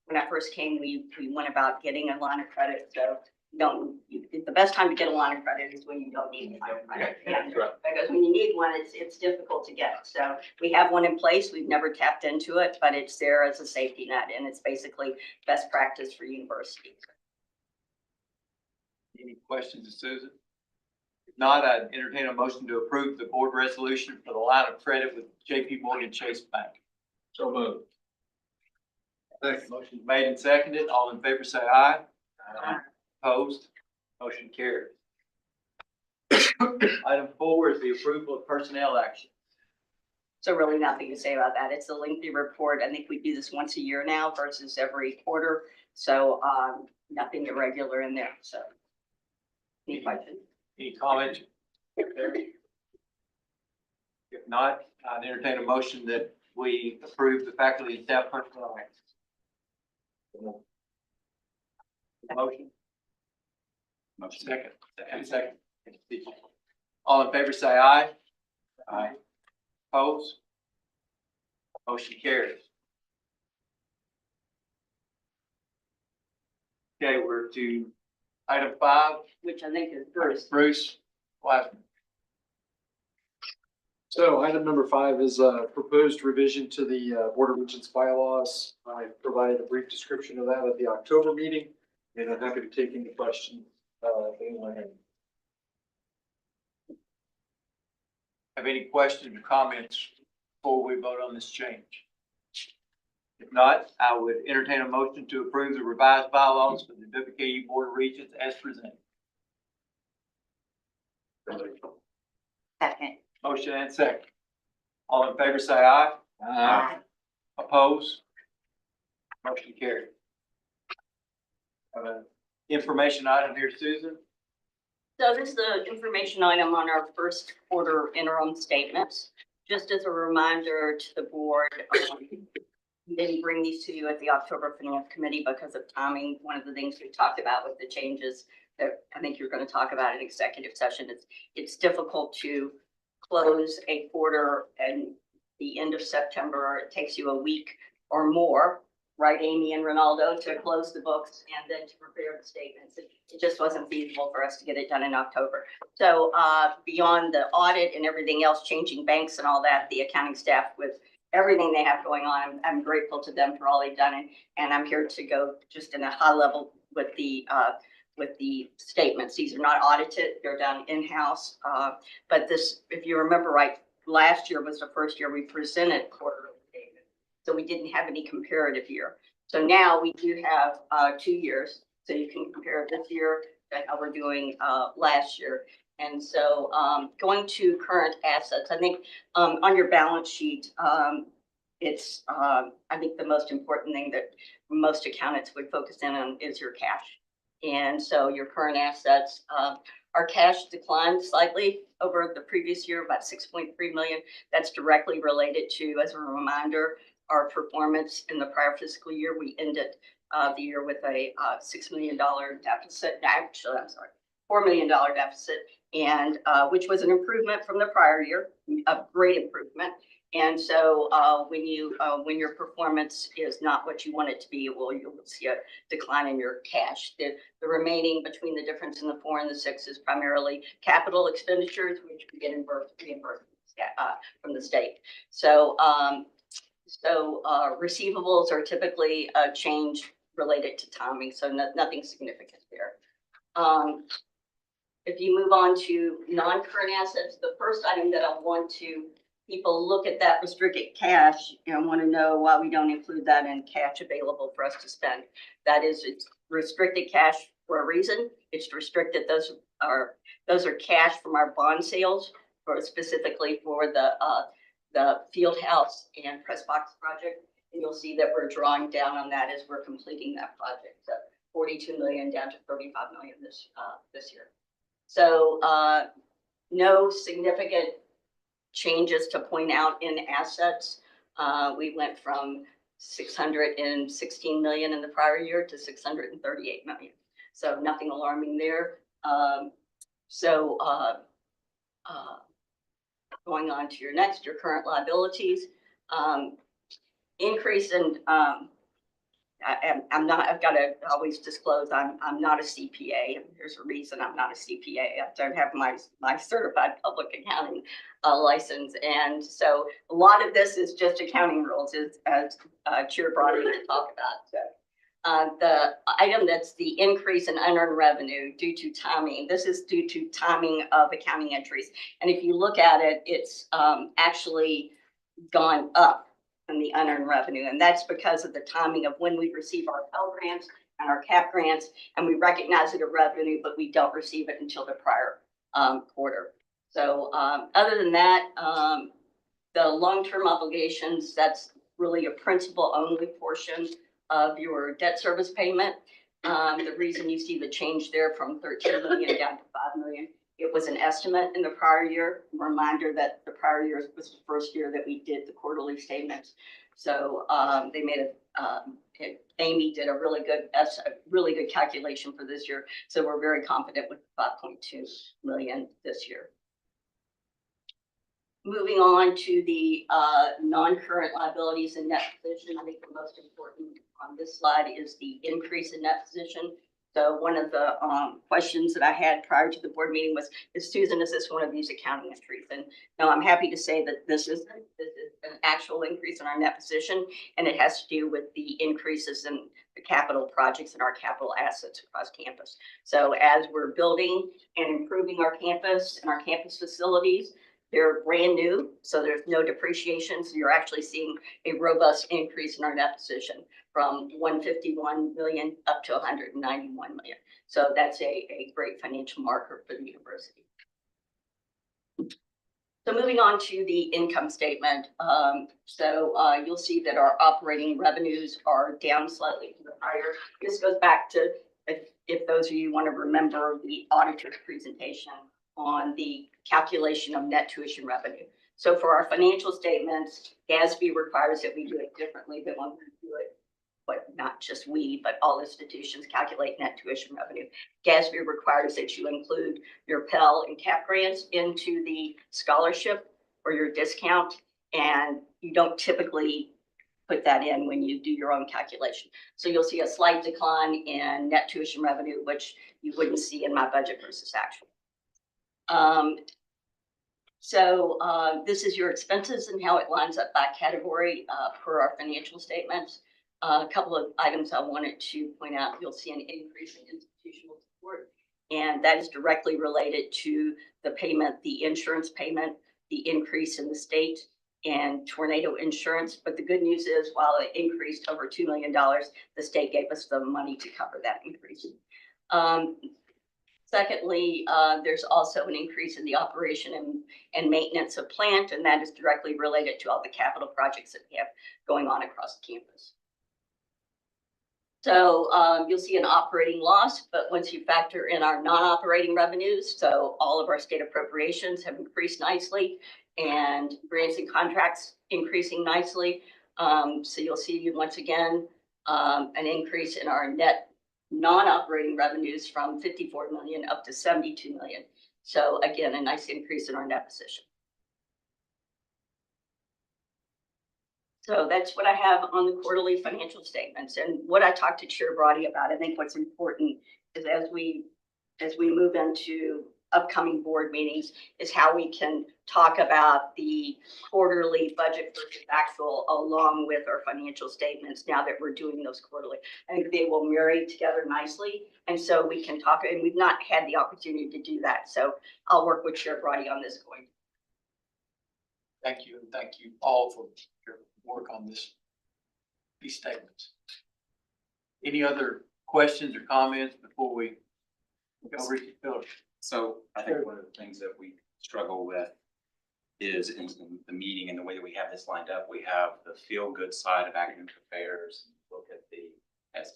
When I first came, we went about getting a line of credit. So the best time to get a line of credit is when you don't need a line of credit. Yeah. Because when you need one, it's difficult to get. So we have one in place. We've never tapped into it, but it's there as a safety net, and it's basically best practice for universities. Any questions of Susan? If not, I'd entertain a motion to approve the board resolution for the line of credit with JP Morgan Chase Bank. So moved. Motion made and seconded. All in favor say aye. Aye. Opposed? Motion carries. Item 4 is the approval of personnel action. So really nothing to say about that. It's a lengthy report. I think we do this once a year now versus every quarter. So nothing irregular in there. So any questions? Any comments? If not, I'd entertain a motion that we approve the faculty and staff personnel actions. Motion? Second. Second. All in favor say aye. Aye. Opposed? Motion carries. Okay, we're to item 5. Which I think is Bruce. Bruce Wiseman. So item number 5 is a proposed revision to the Board of Regents bylaws. I provided a brief description of that at the October meeting, and I'm happy to take any questions. Anyone has. Have any questions or comments before we vote on this change? If not, I would entertain a motion to approve the revised bylaws for the WKU Board of Regents as presented. Second. Motion and second. All in favor say aye. Aye. Opposed? Motion carried. Information item here, Susan. So this is the information item on our first quarter interim statements. Just as a reminder to the board, we didn't bring these to you at the October Finance Committee because of timing. One of the things we talked about with the changes that I think you're going to talk about in executive session, it's difficult to close a quarter and the end of September. It takes you a week or more, right, Amy and Ronaldo, to close the books and then to prepare the statements. It just wasn't feasible for us to get it done in October. So beyond the audit and everything else, changing banks and all that, the accounting staff with everything they have going on, I'm grateful to them for all they've done. And I'm here to go just in a high level with the statements. These are not audited, they're done in-house. But this, if you remember right, last year was the first year we presented quarterly statements. So we didn't have any comparative year. So now we do have 2 years. So you can compare this year to how we're doing last year. And so going to current assets, I think on your balance sheet, it's I think the most important thing that most accountants would focus in on is your cash. And so your current assets, our cash declined slightly over the previous year, about 6.3 million. That's directly related to, as a reminder, our performance in the prior fiscal year. We ended the year with a $6 million deficit. Actually, I'm sorry, $4 million deficit, and which was an improvement from the prior year, a great improvement. And so when your performance is not what you want it to be, well, you'll see a decline in your cash. The remaining between the difference in the 4 and the 6 is primarily capital expenditures, which we get reimbursements. from the state. So, receivables are typically a change related to timing, so nothing significant there. If you move on to non-current assets, the first item that I want to people look at that restricted cash and want to know why we don't include that in cash available for us to spend. That is, it's restricted cash for a reason. It's restricted. Those are cash from our bond sales, for specifically for the field house and press box project. And you'll see that we're drawing down on that as we're completing that project. So 42 million down to 35 million this year. So no significant changes to point out in assets. We went from 616 million in the prior year to 638 million. So nothing alarming there. Going on to your next, your current liabilities. Increase in, I've got to always disclose, I'm not a CPA. And there's a reason I'm not a CPA. I don't have my certified public accounting license. And so a lot of this is just accounting rules, as Chair Brody will talk about. So the item that's the increase in unearned revenue due to timing. This is due to timing of accounting entries. And if you look at it, it's actually gone up in the unearned revenue. And that's because of the timing of when we receive our Pell grants and our CAP grants, and we recognize it as revenue, but we don't receive it until the prior quarter. So other than that, the long-term obligations, that's really a principal only portion of your debt service payment. The reason you see the change there from 13 million down to 5 million, it was an estimate in the prior year. Reminder that the prior year was the first year that we did the quarterly statements. So they made Amy did a really good calculation for this year. So we're very confident with 5.2 million this year. Moving on to the non-current liabilities and net position. I think the most important on this slide is the increase in net position. So one of the questions that I had prior to the board meeting was, Susan, is this one of these accounting entries? And no, I'm happy to say that this is an actual increase in our net position, and it has to do with the increases in the capital projects and our capital assets across campus. So as we're building and improving our campus and our campus facilities, they're brand new, so there's no depreciation. So you're actually seeing a robust increase in our net position from 151 million up to 191 million. So that's a great financial marker for the university. So moving on to the income statement. You'll see that our operating revenues are down slightly from the prior. This goes back to, if those of you want to remember the auditor's presentation on the calculation of net tuition revenue. So for our financial statements, GASB requires that we do it differently than when we do it, but not just we, but all institutions calculate net tuition revenue. GASB requires that you include your Pell and CAP grants into the scholarship or your discount, and you don't typically put that in when you do your own calculation. So you'll see a slight decline in net tuition revenue, which you wouldn't see in my budget versus actual. This is your expenses and how it lines up by category per our financial statements. A couple of items I wanted to point out. You'll see an increase in institutional support, and that is directly related to the payment, the insurance payment, the increase in the state and tornado insurance. But the good news is, while it increased over $2 million, the state gave us the money to cover that increase. Secondly, there's also an increase in the operation and maintenance of plant, and that is directly related to all the capital projects that we have going on across the campus. So you'll see an operating loss, but once you factor in our non-operating revenues, so all of our state appropriations have increased nicely, and grants and contracts increasing nicely. So you'll see once again an increase in our net non-operating revenues from 54 million up to 72 million. So again, a nice increase in our net position. So that's what I have on the quarterly financial statements. And what I talked to Chair Brody about, I think what's important is as we move into upcoming board meetings, is how we can talk about the quarterly budget versus actual along with our financial statements now that we're doing those quarterly. I think they will marry together nicely. And so we can talk, and we've not had the opportunity to do that. So I'll work with Chair Brady on this going. Thank you, and thank you all for your work on these statements. Any other questions or comments before we go read the bill? So I think one of the things that we struggle with is in the meeting and the way that we have this lined up, we have the feel-good side of academic affairs. Look at the, as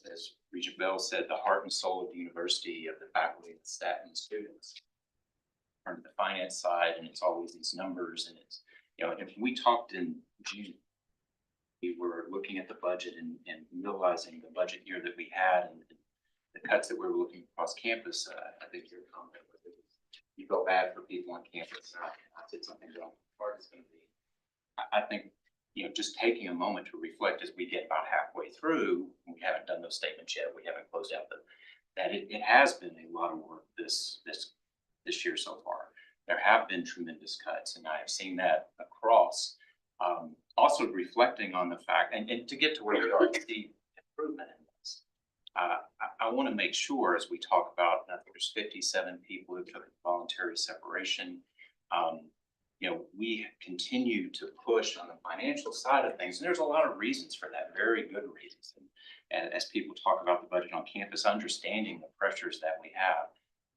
Regent Bell said, the heart and soul of the university, of the faculty, the staff, and the students. Turn to the finance side, and it's always these numbers, and it's, if we talked in June, we were looking at the budget and realizing the budget year that we had and the cuts that we were looking across campus. I think your comment was that you felt bad for people on campus. I said something wrong. Part is going to be, I think, just taking a moment to reflect as we get about halfway through. We haven't done those statements yet. We haven't closed out that it has been a lot of work this year so far. There have been tremendous cuts, and I have seen that across. Also reflecting on the fact, and to get to where we are, to see improvement in this. I want to make sure as we talk about, I think there's 57 people who took voluntary separation. We continue to push on the financial side of things, and there's a lot of reasons for that, very good reasons. And as people talk about the budget on campus, understanding the pressures that we have.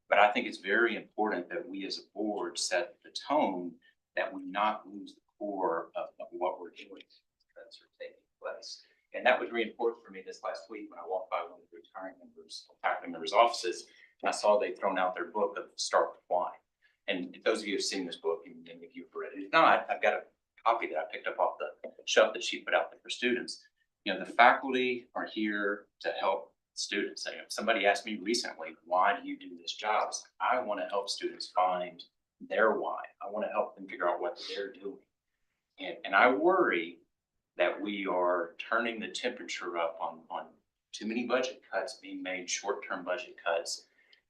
But I think it's very important that we as a board set the tone that we not lose the core of what we're doing that's taking place. And that was reinforced for me this last week when I walked by one of the retiring faculty members' offices, and I saw they'd thrown out their book of Start with Why. And those of you who've seen this book, and many of you have read it, if not, I've got a copy that I picked up off the shelf that she put out there for students. The faculty are here to help students. And if somebody asked me recently, why do you do this job? I want to help students find their why. I want to help them figure out what they're doing. And I worry that we are turning the temperature up on too many budget cuts being made, short-term budget cuts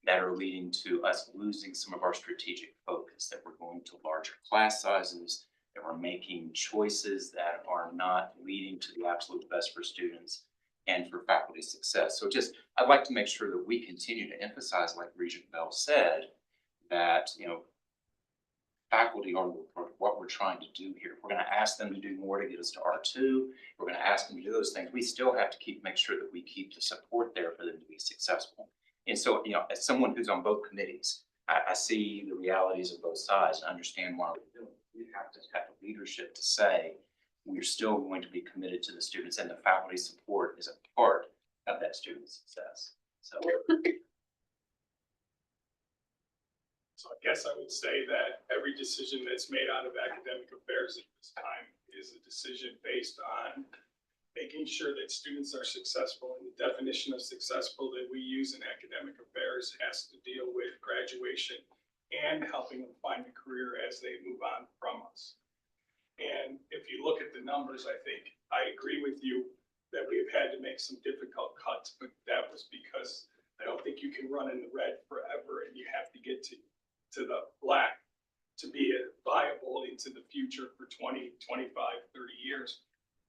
that are leading to us losing some of our strategic focus, that we're going to larger class sizes, that we're making choices that are not leading to the absolute best for students and for faculty success. So I'd like to make sure that we continue to emphasize, like Regent Bell said, that, faculty are what we're trying to do here. If we're going to ask them to do more to get us to R2, we're going to ask them to do those things. We still have to make sure that we keep the support there for them to be successful. And so, as someone who's on both committees, I see the realities of both sides and understand why we're doing it. We have to have the leadership to say, we're still going to be committed to the students, and the faculty support is a part of that student success. So I guess I would say that every decision that's made out of academic affairs at this time is a decision based on making sure that students are successful. And the definition of successful that we use in academic affairs has to deal with graduation and helping them find a career as they move on from us. And if you look at the numbers, I think I agree with you that we've had to make some difficult cuts, but that was because I don't think you can run in the red forever, and you have to get to the black to be viable into the future for 20, 25, 30 years.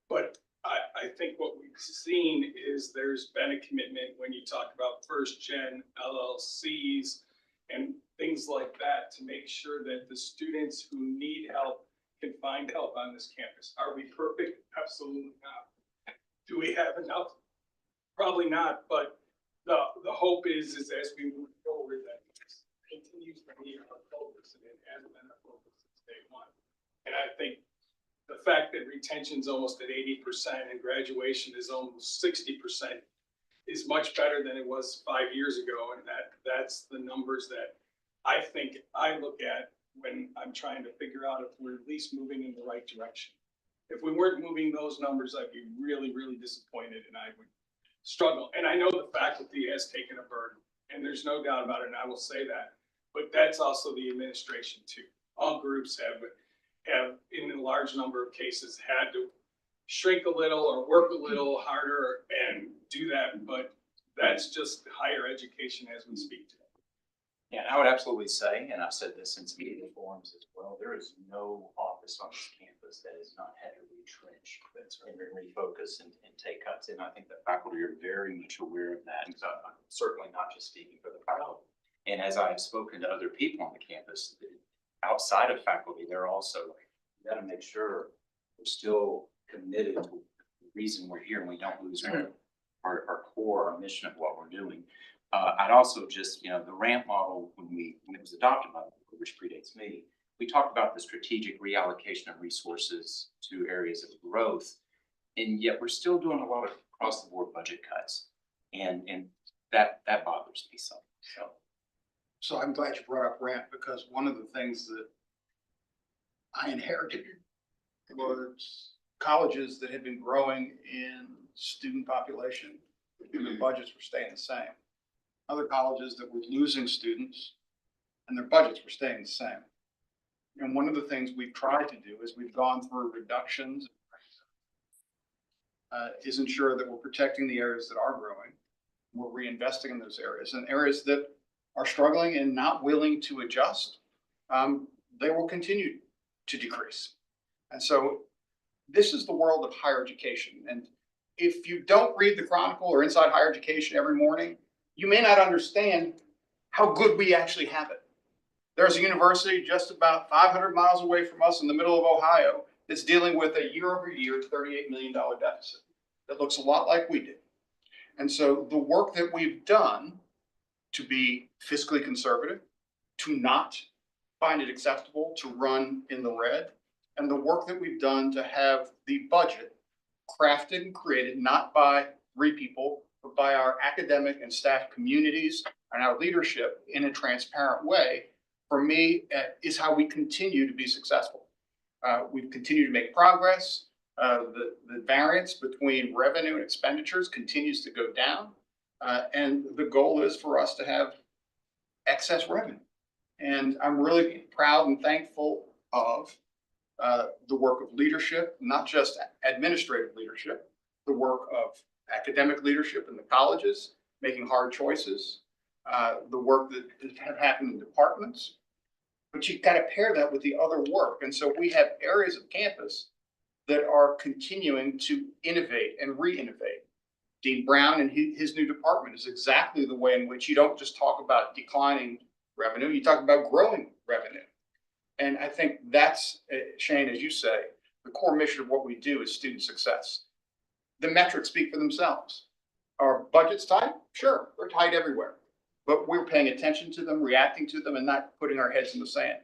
But I think what we've seen is there's been a commitment when you talk about first gen LLCs and things like that to make sure that the students who need help can find help on this campus. Are we perfect? Absolutely not. Do we have enough? Probably not, but the hope is as we move forward that this continues to be our focus, and it has been our focus since day one. And I think the fact that retention's almost at 80% and graduation is almost 60% is much better than it was 5 years ago. And that's the numbers that I think I look at when I'm trying to figure out if we're at least moving in the right direction. If we weren't moving those numbers, I'd be really, really disappointed, and I would struggle. And I know the faculty has taken a burden, and there's no doubt about it, and I will say that. But that's also the administration too. All groups have in a large number of cases had to shrink a little or work a little harder and do that. But that's just higher education as we speak today. Yeah, and I would absolutely say, and I've said this in some meeting forums as well, there is no office on this campus that is not heavily entrenched, that's and refocus and take cuts. And I think the faculty are very much aware of that. And so I'm certainly not just speaking for the faculty. And as I've spoken to other people on the campus, outside of faculty, they're also like, we got to make sure we're still committed to the reason we're here and we don't lose our core, our mission of what we're doing. I'd also just, the ramp model, when it was adopted by the board, which predates me, we talked about the strategic reallocation of resources to areas of growth. And yet we're still doing a lot of across the board budget cuts. And that bothers me some. So I'm glad you brought up ramp, because one of the things that I inherited was colleges that had been growing in student population and their budgets were staying the same. Other colleges that were losing students and their budgets were staying the same. And one of the things we've tried to do is we've gone through reductions, is ensure that we're protecting the areas that are growing. We're reinvesting in those areas, and areas that are struggling and not willing to adjust, they will continue to decrease. And so this is the world of higher education. And if you don't read the Chronicle or Inside Higher Education every morning, you may not understand how good we actually have it. There's a university just about 500 miles away from us in the middle of Ohio that's dealing with a year-over-year $38 million deficit that looks a lot like we do. And so the work that we've done to be fiscally conservative, to not find it acceptable to run in the red, and the work that we've done to have the budget crafted and created not by 3 people, but by our academic and staff communities and our leadership in a transparent way, for me, is how we continue to be successful. We've continued to make progress. The variance between revenue and expenditures continues to go down. And the goal is for us to have excess revenue. And I'm really proud and thankful of the work of leadership, not just administrative leadership, the work of academic leadership in the colleges, making hard choices, the work that have happened in departments. But you've got to pair that with the other work. And so we have areas of campus that are continuing to innovate and re-innovate. Dean Brown and his new department is exactly the way in which you don't just talk about declining revenue, you talk about growing revenue. And I think that's, Shane, as you say, the core mission of what we do is student success. The metrics speak for themselves. Are budgets tight? Sure, they're tight everywhere. But we're paying attention to them, reacting to them, and not putting our heads in the sand.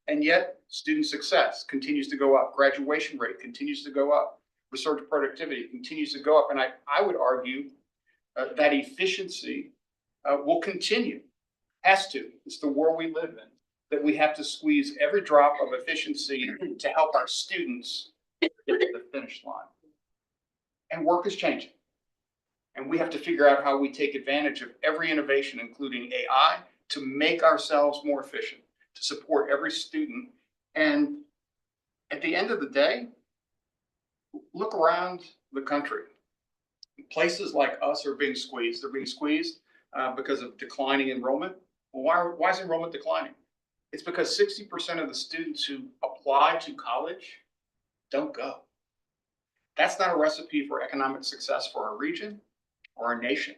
And yet, student success continues to go up. Graduation rate continues to go up. Research productivity continues to go up. And I would argue that efficiency will continue, has to. It's the world we live in, that we have to squeeze every drop of efficiency to help our students get to the finish line. And work is changing. And we have to figure out how we take advantage of every innovation, including AI, to make ourselves more efficient, to support every student. And at the end of the day, look around the country. Places like us are being squeezed. They're being squeezed because of declining enrollment. Well, why is enrollment declining? It's because 60% of the students who apply to college don't go. That's not a recipe for economic success for our region or our nation.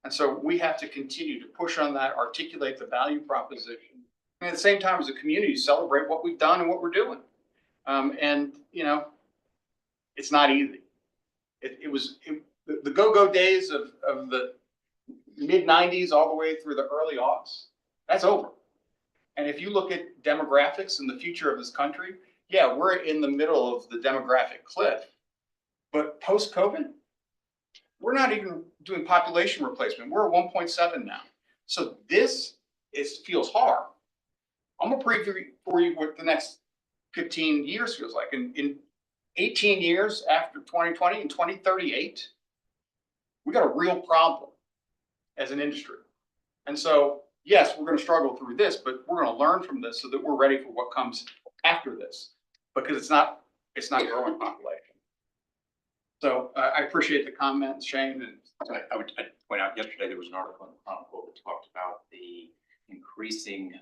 And so we have to continue to push on that, articulate the value proposition, and at the same time as a community, celebrate what we've done and what we're doing. It's not easy. The go-go days of the mid-90s all the way through the early aughts, that's over. And if you look at demographics and the future of this country, yeah, we're in the middle of the demographic cliff. But post-COVID, we're not even doing population replacement. We're at 1.7 now. So this feels hard. I'm gonna preview for you what the next 15 years feels like. In 18 years after 2020, in 2038, we got a real problem as an industry. And so, yes, we're gonna struggle through this, but we're gonna learn from this so that we're ready for what comes after this, because it's not growing population. So I appreciate the comments, Shane. And I'd point out yesterday there was an article in the Chronicle that talked about the increasing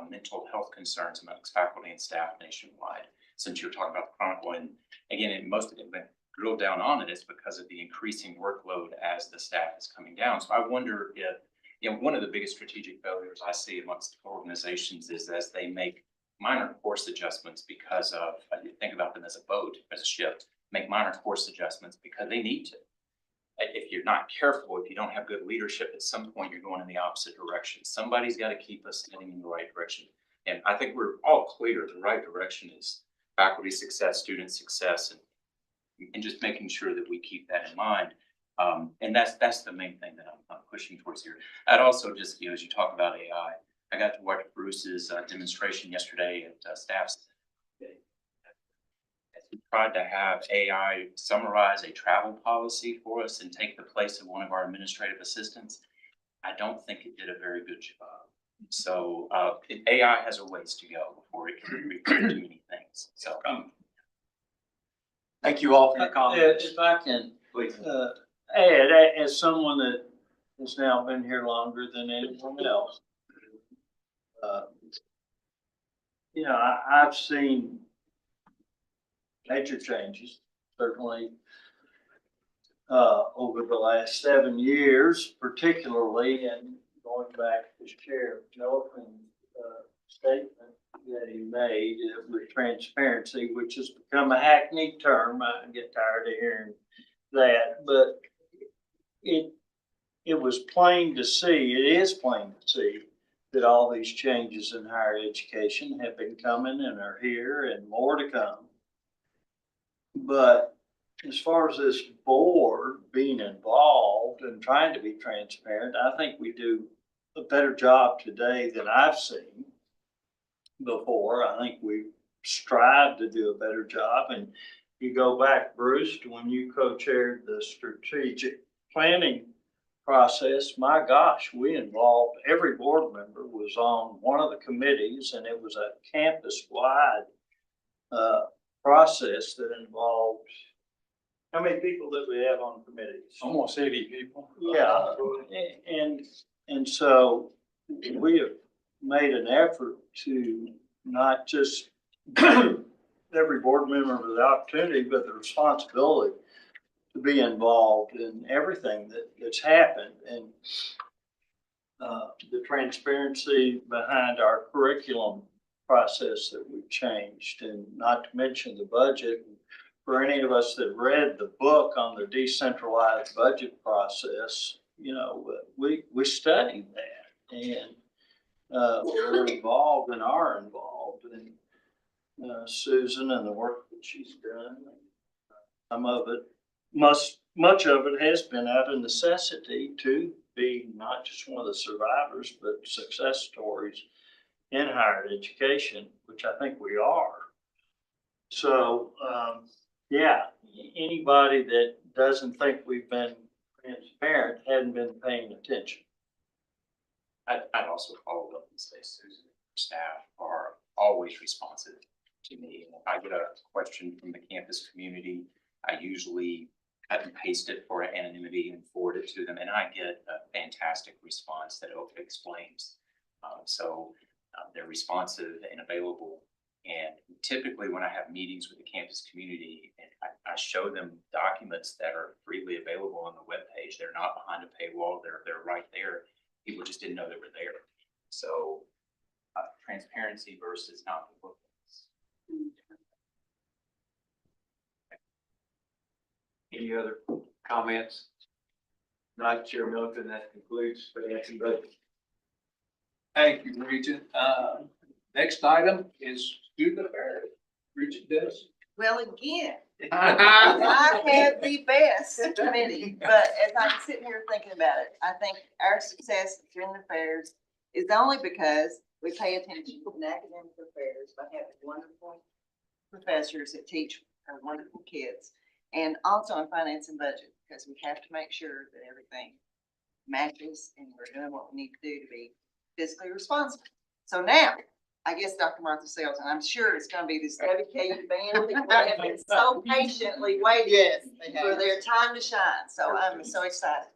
mental health concerns amongst faculty and staff nationwide. Since you're talking about the chronicle, and again, and most of it went drilled down on it is because of the increasing workload as the staff is coming down. So I wonder if, one of the biggest strategic failures I see amongst organizations is as they make minor course adjustments because of, think about them as a boat, as a ship, make minor course adjustments because they need to. If you're not careful, if you don't have good leadership, at some point you're going in the opposite direction. Somebody's got to keep us heading in the right direction. And I think we're all clear the right direction is faculty success, student success, and just making sure that we keep that in mind. And that's the main thing that I'm pushing towards here. I'd also just, as you talk about AI, I got to watch Bruce's demonstration yesterday at staff's. He tried to have AI summarize a travel policy for us and take the place of one of our administrative assistants. I don't think it did a very good job. So AI has a ways to go before it can replace too many things. So Thank you all for your comments. If I can, add, as someone that has now been here longer than anyone else, I've seen major changes, certainly over the last 7 years, particularly, and going back to Chair Milliken's statement that he made with transparency, which has become a hackneyed term. I get tired of hearing that, but it was plain to see, it is plain to see that all these changes in higher education have been coming and are here and more to come. But as far as this board being involved and trying to be transparent, I think we do a better job today than I've seen before. I think we strive to do a better job. And you go back, Bruce, to when you co-chaired the strategic planning process, my gosh, we involved, every board member was on one of the committees, and it was a campus-wide process that involved, how many people did we have on committees? Almost 80 people. Yeah, and so we have made an effort to not just give every board member the opportunity, but the responsibility to be involved in everything that's happened. And the transparency behind our curriculum process that we've changed, and not to mention the budget. For any of us that read the book on the decentralized budget process, we studied that, and we're involved and are involved in Susan and the work that she's done. Some of it, much of it has been out of necessity to be not just one of the survivors, but success stories in higher education, which I think we are. So, anybody that doesn't think we've been transparent hadn't been paying attention. I'd also follow up and say Susan and her staff are always responsive to me. If I get a question from the campus community, I usually cut and paste it for anonymity and forward it to them, and I get a fantastic response that explains. So they're responsive and available. And typically when I have meetings with the campus community, and I show them documents that are freely available on the webpage. They're not behind a paywall. They're right there. People just didn't know they were there. So transparency versus not the book. Any other comments? Not Chair Milliken, that concludes finance and budget. Thank you, Regent. Next item is student affairs. Regent Dennis. Well, again, I had the best committee, but as I'm sitting here thinking about it, I think our success in student affairs is only because we pay attention to academic affairs by having wonderful professors that teach our wonderful kids, and also in finance and budget, because we have to make sure that everything matches and we're doing what we need to do to be fiscally responsible. So now, I guess Dr. Martha Sells, and I'm sure it's gonna be this WKU band, people have been so patiently waiting for their time to shine, so I'm so excited.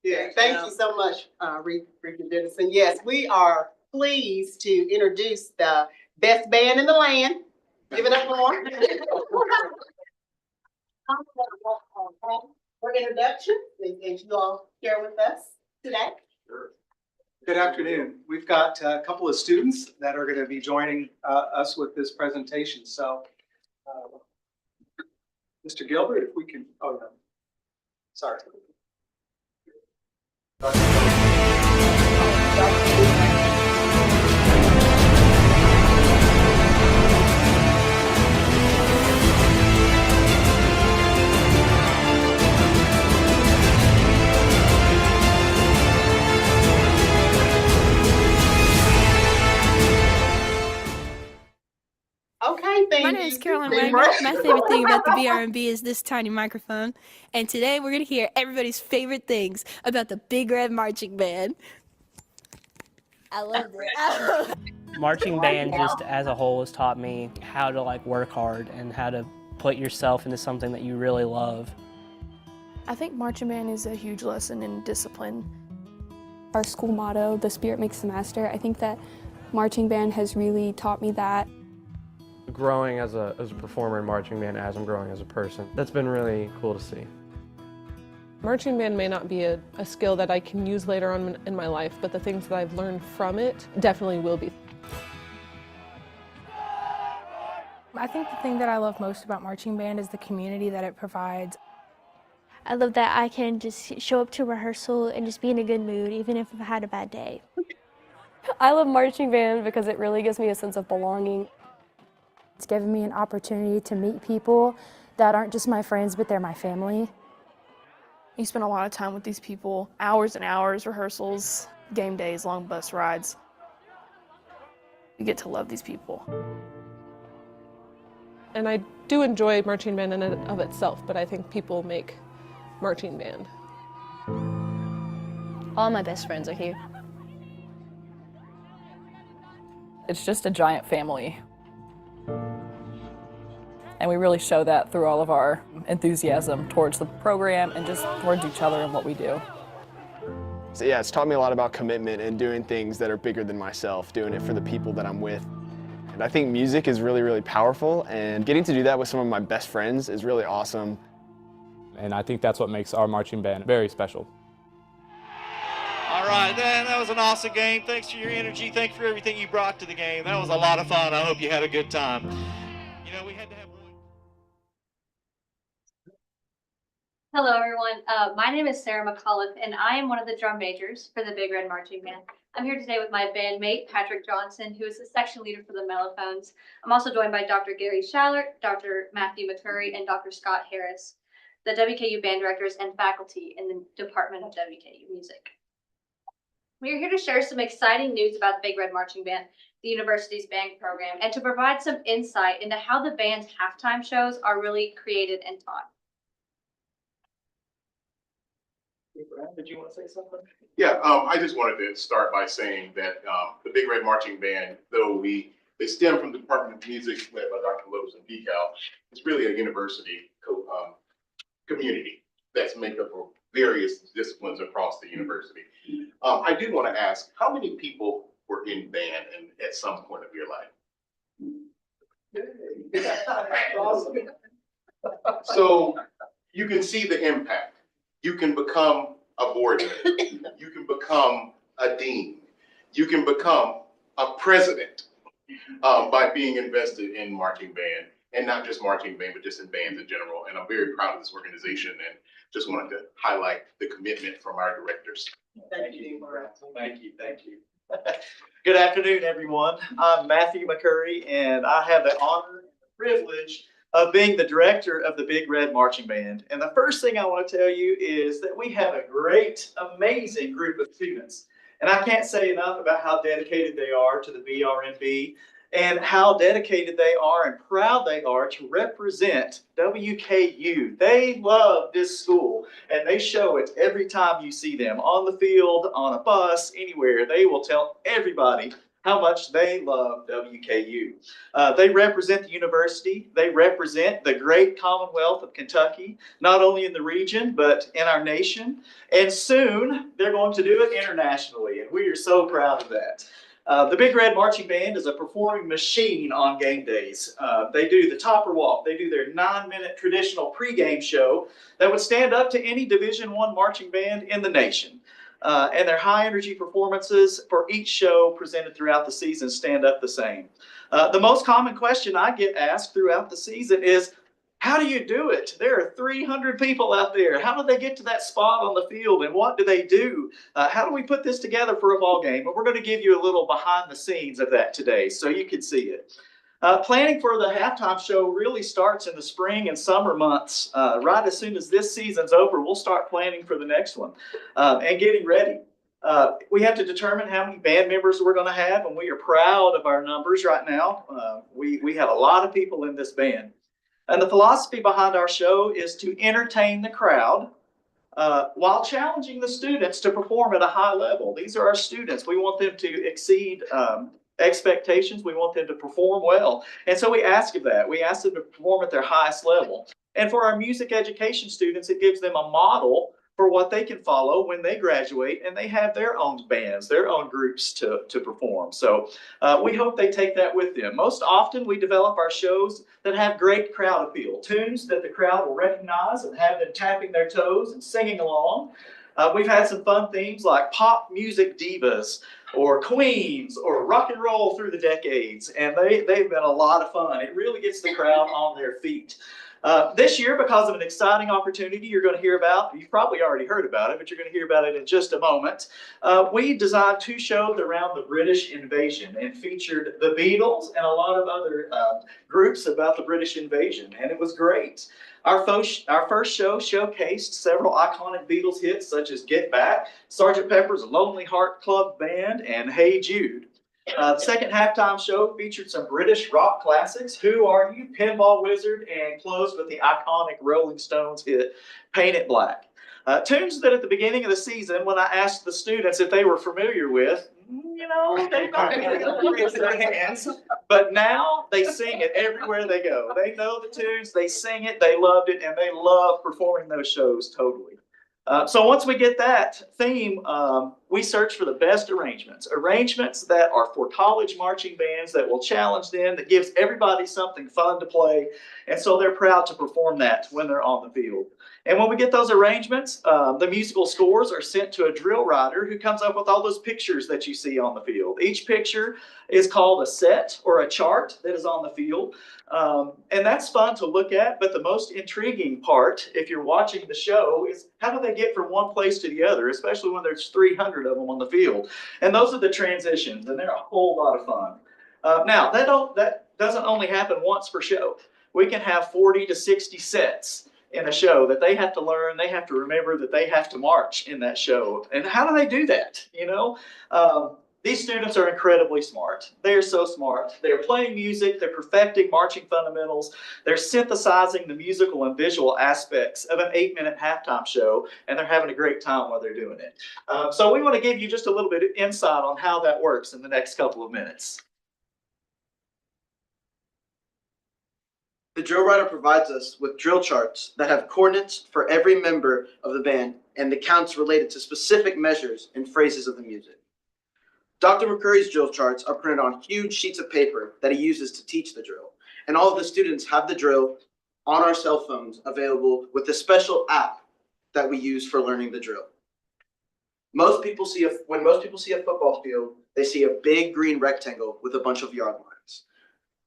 Yeah, thank you so much, Regent Dennison. Yes, we are pleased to introduce the best band in the land. Give it up for them. For introduction, and you all share with us today. Good afternoon. We've got a couple of students that are going to be joining us with this presentation. So, Mr. Gilbert, if we can, oh no, sorry. Okay, thank you. My name is Caroline Thank Wagner. you. My favorite thing about the BRMB is this tiny microphone. And today we're going to hear everybody's favorite things about the Big Red Marching Band. I love it. Marching band just as a whole has taught me how to like work hard and how to put yourself into something that you really love. I think marching band is a huge lesson in discipline. Our school motto, the spirit makes the master, I think that marching band has really taught me that. Growing as a performer in marching band as I'm growing as a person. That's been really cool to see. Marching band may not be a skill that I can use later on in my life, but the things that I've learned from it definitely will be. I think the thing that I love most about marching band is the community that it provides. I love that I can just show up to rehearsal and just be in a good mood, even if I've had a bad day. I love marching band because it really gives me a sense of belonging. It's given me an opportunity to meet people that aren't just my friends, but they're my family. You spend a lot of time with these people, hours and hours, rehearsals, game days, long bus rides. You get to love these people. And I do enjoy marching band in and of itself, but I think people make marching band. All my best friends are here. It's just a giant family. And we really show that through all of our enthusiasm towards the program and just towards each other and what we do. So yeah, it's taught me a lot about commitment and doing things that are bigger than myself, doing it for the people that I'm with. And I think music is really, really powerful, and getting to do that with some of my best friends is really awesome. And I think that's what makes our marching band very special. All right, that was an awesome game. Thanks for your energy. Thanks for everything you brought to the game. That was a lot of fun. I hope you had a good time. You know, we had to have one. Hello, everyone. My name is Sarah McAuliffe, and I am one of the drum majors for the Big Red Marching Band. I'm here today with my bandmate, Patrick Johnson, who is the section leader for the mellophones. I'm also joined by Dr. Gary Schallert, Dr. Matthew McCurry, and Dr. Scott Harris, the WKU band directors and faculty in the Department of WKU Music. We are here to share some exciting news about the Big Red Marching Band, the university's band program, and to provide some insight into how the band's halftime shows are really created and taught. Did you want to say something? Yeah, I just wanted to start by saying that the Big Red Marching Band, though they stem from the Department of Music led by Dr. Lopes and Decal, it's really a university community that's made up of various disciplines across the university. I do want to ask, how many people were in band at some point of your life? So you can see the impact. You can become a board member. You can become a dean. You can become a president by being invested in marching band, and not just marching band, but just in bands in general. And I'm very proud of this organization, and just wanted to highlight the commitment from our directors. Thank you. Good afternoon, everyone. I'm Matthew McCurry, and I have the honor and the privilege of being the director of the Big Red Marching Band. And the first thing I want to tell you is that we have a great, amazing group of students. And I can't say enough about how dedicated they are to the BRMB and how dedicated they are and proud they are to represent WKU. They love this school, and they show it every time you see them on the field, on a bus, anywhere. They will tell everybody how much they love WKU. They represent the university. They represent the great Commonwealth of Kentucky, not only in the region, but in our nation. And soon they're going to do it internationally. And we are so proud of that. The Big Red Marching Band is a performing machine on game days. They do the Topper Walk. They do their 9-minute traditional pregame show that would stand up to any Division I marching band in the nation. And their high energy performances for each show presented throughout the season stand up the same. The most common question I get asked throughout the season is, how do you do it? There are 300 people out there. How do they get to that spot on the field, and what do they do? How do we put this together for a ball game? And we're going to give you a little behind the scenes of that today so you can see it. Planning for the halftime show really starts in the spring and summer months. Right as soon as this season's over, we'll start planning for the next one and getting ready. We have to determine how many band members we're going to have, and we are proud of our numbers right now. We have a lot of people in this band. And the philosophy behind our show is to entertain the crowd while challenging the students to perform at a high level. These are our students. We want them to exceed expectations. We want them to perform well. And so we ask of that. We ask them to perform at their highest level. And for our music education students, it gives them a model for what they can follow when they graduate and they have their own bands, their own groups to perform. So we hope they take that with them. Most often we develop our shows that have great crowd appeal, tunes that the crowd will recognize and have them tapping their toes and singing along. We've had some fun themes like pop music divas or queens or rock and roll through the decades, and they've been a lot of fun. It really gets the crowd on their feet. This year, because of an exciting opportunity you're going to hear about, you've probably already heard about it, but you're going to hear about it in just a moment. We designed 2 shows around the British invasion and featured the Beatles and a lot of other groups about the British invasion, and it was great. Our first show showcased several iconic Beatles hits such as Get Back, Sgt. Pepper's Lonely Heart Club Band, and Hey Jude. The second halftime show featured some British rock classics, Who Are You, Pinball Wizard, and closed with the iconic Rolling Stones hit, Paint It Black. Tunes that at the beginning of the season, when I asked the students if they were familiar with, they might be able to raise their hands. But now they sing it everywhere they go. They know the tunes, they sing it, they loved it, and they love performing those shows totally. So once we get that theme, we search for the best arrangements that are for college marching bands that will challenge them, that gives everybody something fun to play. And so they're proud to perform that when they're on the field. And when we get those arrangements, the musical scores are sent to a drill writer who comes up with all those pictures that you see on the field. Each picture is called a set or a chart that is on the field. And that's fun to look at, but the most intriguing part, if you're watching the show, is how do they get from one place to the other, especially when there's 300 of them on the field. And those are the transitions, and they're a whole lot of fun. Now, that doesn't only happen once per show. We can have 40 to 60 sets in a show that they have to learn, they have to remember that they have to march in that show. And how do they do that? These students are incredibly smart. They are so smart. They're playing music, they're perfecting marching fundamentals, they're synthesizing the musical and visual aspects of an 8-minute halftime show, and they're having a great time while they're doing it. So we want to give you just a little bit of insight on how that works in the next couple of minutes. The drill writer provides us with drill charts that have coordinates for every member of the band and the counts related to specific measures and phrases of the music. Dr. McCurry's drill charts are printed on huge sheets of paper that he uses to teach the drill. And all of the students have the drill on our cell phones available with a special app that we use for learning the drill. When most people see a football field, they see a big green rectangle with a bunch of yard lines.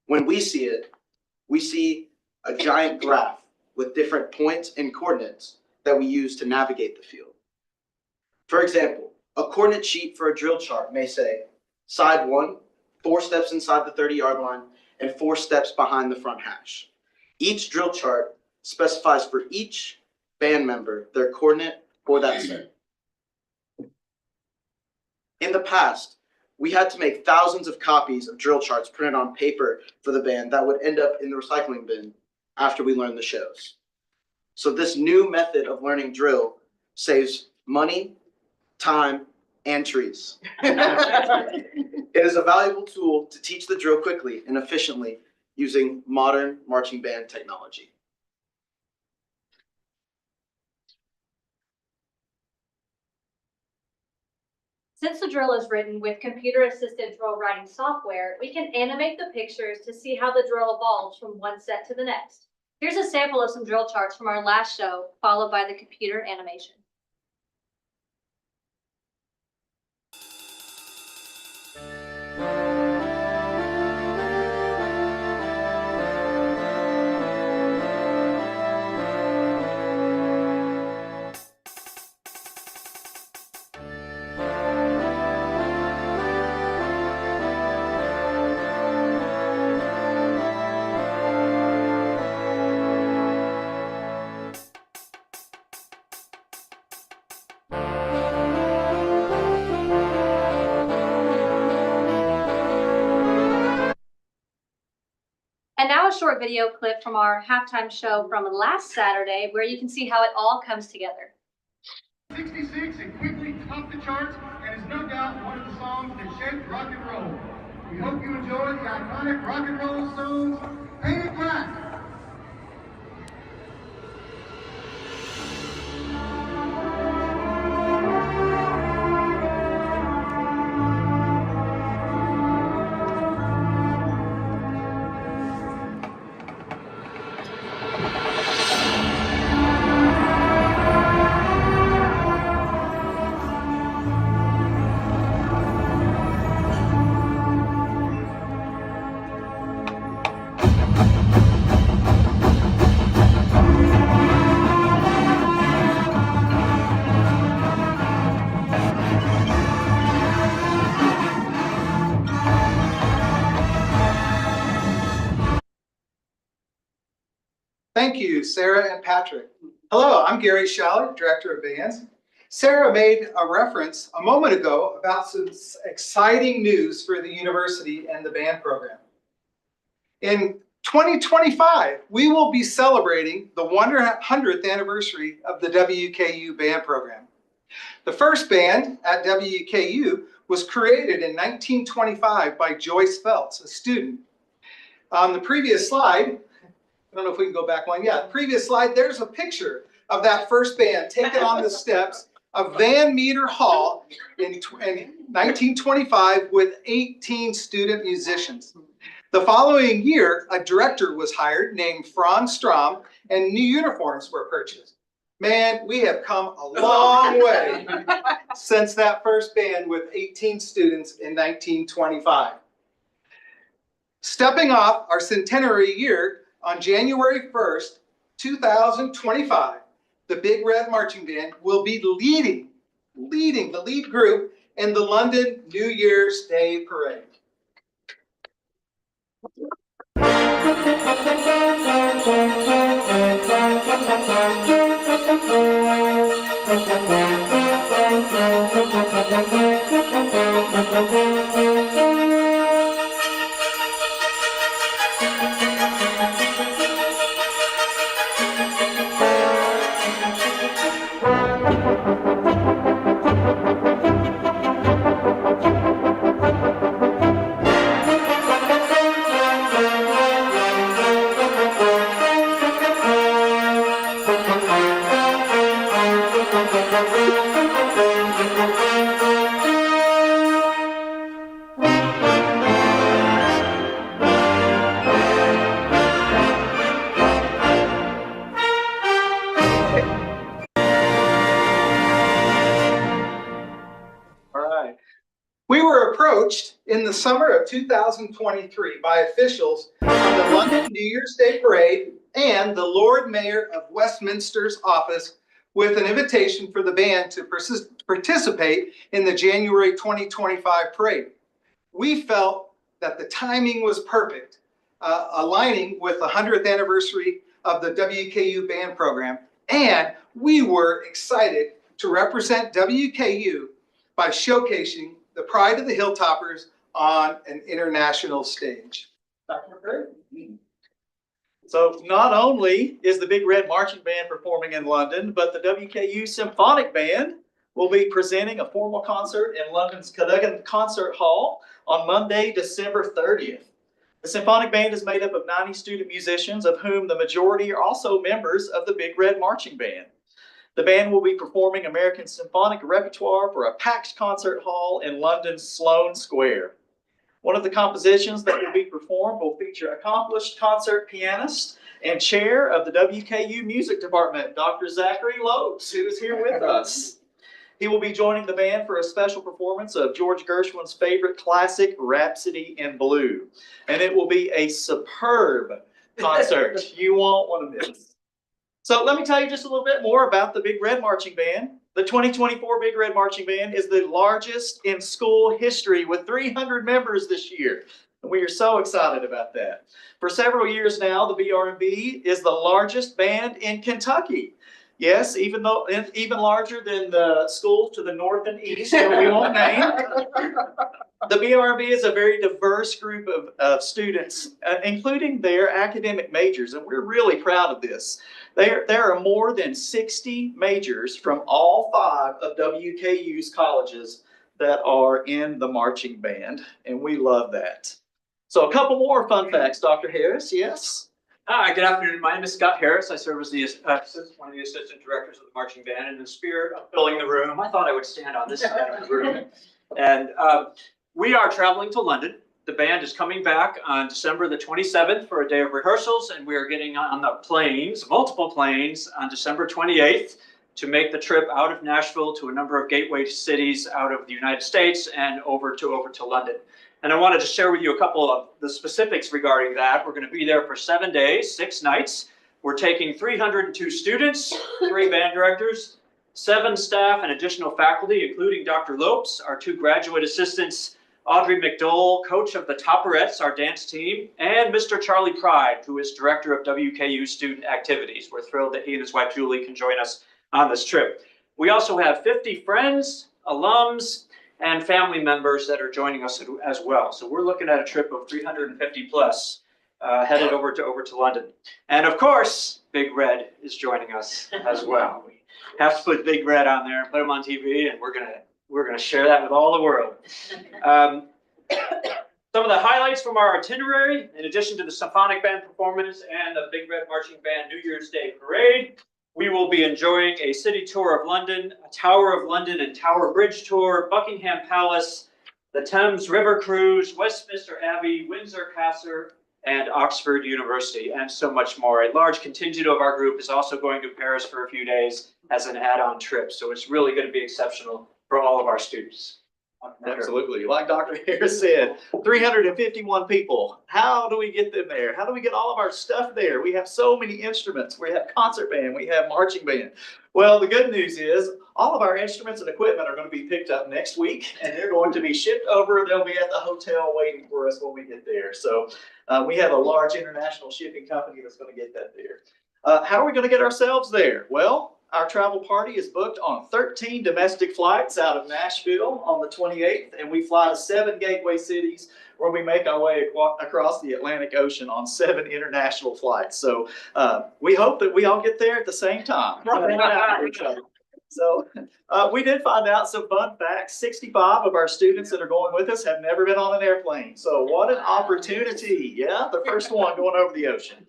When we see it, we see a giant graph with different points and coordinates that we use to navigate the field. For example, a coordinate sheet for a drill chart may say, side 1, 4 steps inside the 30-yard line, and 4 steps behind the front hash. Each drill chart specifies for each band member their coordinate for that set. In the past, we had to make thousands of copies of drill charts printed on paper for the band that would end up in the recycling bin after we learned the shows. So this new method of learning drill saves money, time, and trees. It is a valuable tool to teach the drill quickly and efficiently using modern marching band technology. Since the drill is written with computer-assisted drill writing software, we can animate the pictures to see how the drill evolves from one set to the next. Here's a sample of some drill charts from our last show, followed by the computer animation. And now a short video clip from our halftime show from last Saturday, where you can see how it all comes together. 66 and quickly topped the charts and is no doubt one of the songs that shaped rock and roll. We hope you enjoy the iconic rock and roll songs, Painted Black. Thank you, Sarah and Patrick. Hello, I'm Gary Schaller, Director of Bands. Sarah made a reference a moment ago about some exciting news for the university and the band program. In 2025, we will be celebrating the 100th anniversary of the WKU band program. The first band at WKU was created in 1925 by Joyce Phelps, a student. On the previous slide, I don't know if we can go back one. Yeah, previous slide, there's a picture of that first band taken on the steps of Van Meter Hall in 1925 with 18 student musicians. The following year, a director was hired named Franz Strom, and new uniforms were purchased. Man, we have come a long way since that first band with 18 students in 1925. Stepping off our centenary year, on January 1st, 2025, the Big Red Marching Band will be leading the lead group in the London New Year's Day Parade. We were approached in the summer of 2023 by officials of the London New Year's Day Parade and the Lord Mayor of Westminster's office with an invitation for the band to participate in the January 2025 parade. We felt that the timing was perfect, aligning with the 100th anniversary of the WKU band program, and we were excited to represent WKU by showcasing the pride of the Hilltoppers on an international stage. Dr. McCurry? So not only is the Big Red Marching Band performing in London, but the WKU Symphonic Band will be presenting a formal concert in London's Cadogan Concert Hall on Monday, December 30th. The symphonic band is made up of 90 student musicians, of whom the majority are also members of the Big Red Marching Band. The band will be performing American symphonic repertoire for a packed concert hall in London's Sloane Square. One of the compositions that will be performed will feature accomplished concert pianist and chair of the WKU Music Department, Dr. Zachary Lopes, who is here with us. He will be joining the band for a special performance of George Gershwin's favorite classic, Rhapsody in Blue. And it will be a superb concert. You won't want to miss. So let me tell you just a little bit more about the Big Red Marching Band. The 2024 Big Red Marching Band is the largest in school history with 300 members this year. And we are so excited about that. For several years now, the BRB is the largest band in Kentucky. Yes, even larger than the schools to the north and east that we won't name. The BRB is a very diverse group of students, including their academic majors, and we're really proud of this. There are more than 60 majors from all 5 of WKU's colleges that are in the marching band, and we love that. So a couple more fun facts, Dr. Harris, yes? Hi, good afternoon. My name is Scott Harris. I serve as one of the assistant directors of the marching band. In the spirit of filling the room, I thought I would stand on this side of the room. And we are traveling to London. The band is coming back on December the 27th for a day of rehearsals, and we are getting on the planes, multiple planes, on December 28th to make the trip out of Nashville to a number of gateway cities out of the United States and over to London. And I wanted to share with you a couple of the specifics regarding that. We're going to be there for 7 days, 6 nights. We're taking 302 students, 3 band directors, 7 staff and additional faculty, including Dr. Lopes, our 2 graduate assistants, Audrey McDowell, coach of the Topperettes, our dance team, and Mr. Charlie Pride, who is director of WKU Student Activities. We're thrilled that he and his wife Julie can join us on this trip. We also have 50 friends, alums, and family members that are joining us as well. So we're looking at a trip of 350 plus headed over to London. And of course, Big Red is joining us as well. We have to put Big Red on there and put him on TV, and we're gonna share that with all the world. Some of the highlights from our itinerary, in addition to the symphonic band performance and the Big Red Marching Band New Year's Day Parade, we will be enjoying a city tour of London, a Tower of London and Tower Bridge tour, Buckingham Palace, the Thames River Cruise, Westminster Abbey, Windsor Castle, and Oxford University, and so much more. A large contingent of our group is also going to Paris for a few days as an add-on trip. So it's really going to be exceptional for all of our students. Absolutely. Like Dr. Harris said, 351 people. How do we get them there? How do we get all of our stuff there? We have so many instruments. We have concert band. We have marching band. Well, the good news is all of our instruments and equipment are going to be picked up next week, and they're going to be shipped over. They'll be at the hotel waiting for us when we get there. So we have a large international shipping company that's going to get that there. How are we going to get ourselves there? Well, our travel party is booked on 13 domestic flights out of Nashville on the 28th, and we fly to 7 gateway cities where we make our way across the Atlantic Ocean on 7 international flights. So we hope that we all get there at the same time. So we did find out some fun facts. 65 of our students that are going with us have never been on an airplane. So what an opportunity. Yeah, the first one going over the ocean.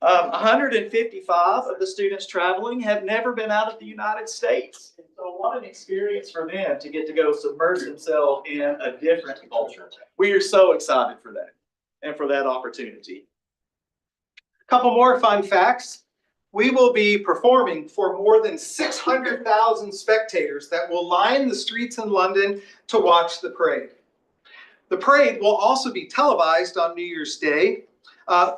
155 of the students traveling have never been out of the United States. And so what an experience for them to get to go submerge themselves in a different culture. We are so excited for that and for that opportunity. A couple more fun facts. We will be performing for more than 600,000 spectators that will line the streets in London to watch the parade. The parade will also be televised on New Year's Day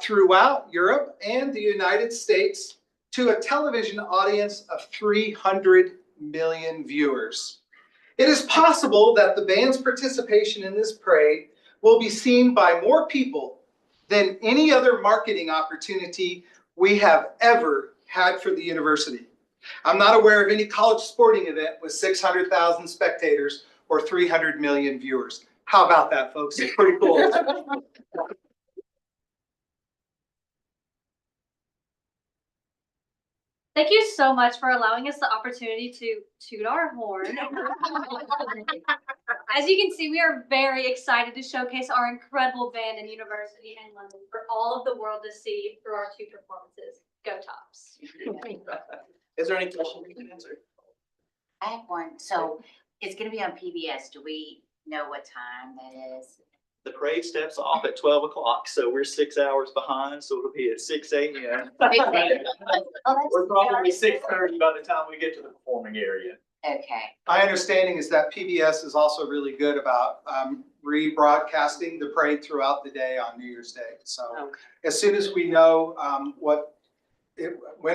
throughout Europe and the United States to a television audience of 300 million viewers. It is possible that the band's participation in this parade will be seen by more people than any other marketing opportunity we have ever had for the university. I'm not aware of any college sporting event with 600,000 spectators or 300 million viewers. How about that, folks? It's pretty cool. Thank you so much for allowing us the opportunity to toot our horn. As you can see, we are very excited to showcase our incredible band and university in London for all of the world to see through our two performances. Go Tops. Is there any question you can answer? I have one. So it's going to be on PBS. Do we know what time that is? The parade steps off at 12 o'clock, so we're 6 hours behind, so it'll be at 6 a.m. We're probably 6:30 by the time we get to the performing area. Okay. My understanding is that PBS is also really good about rebroadcasting the parade throughout the day on New Year's Day. So as soon as we know when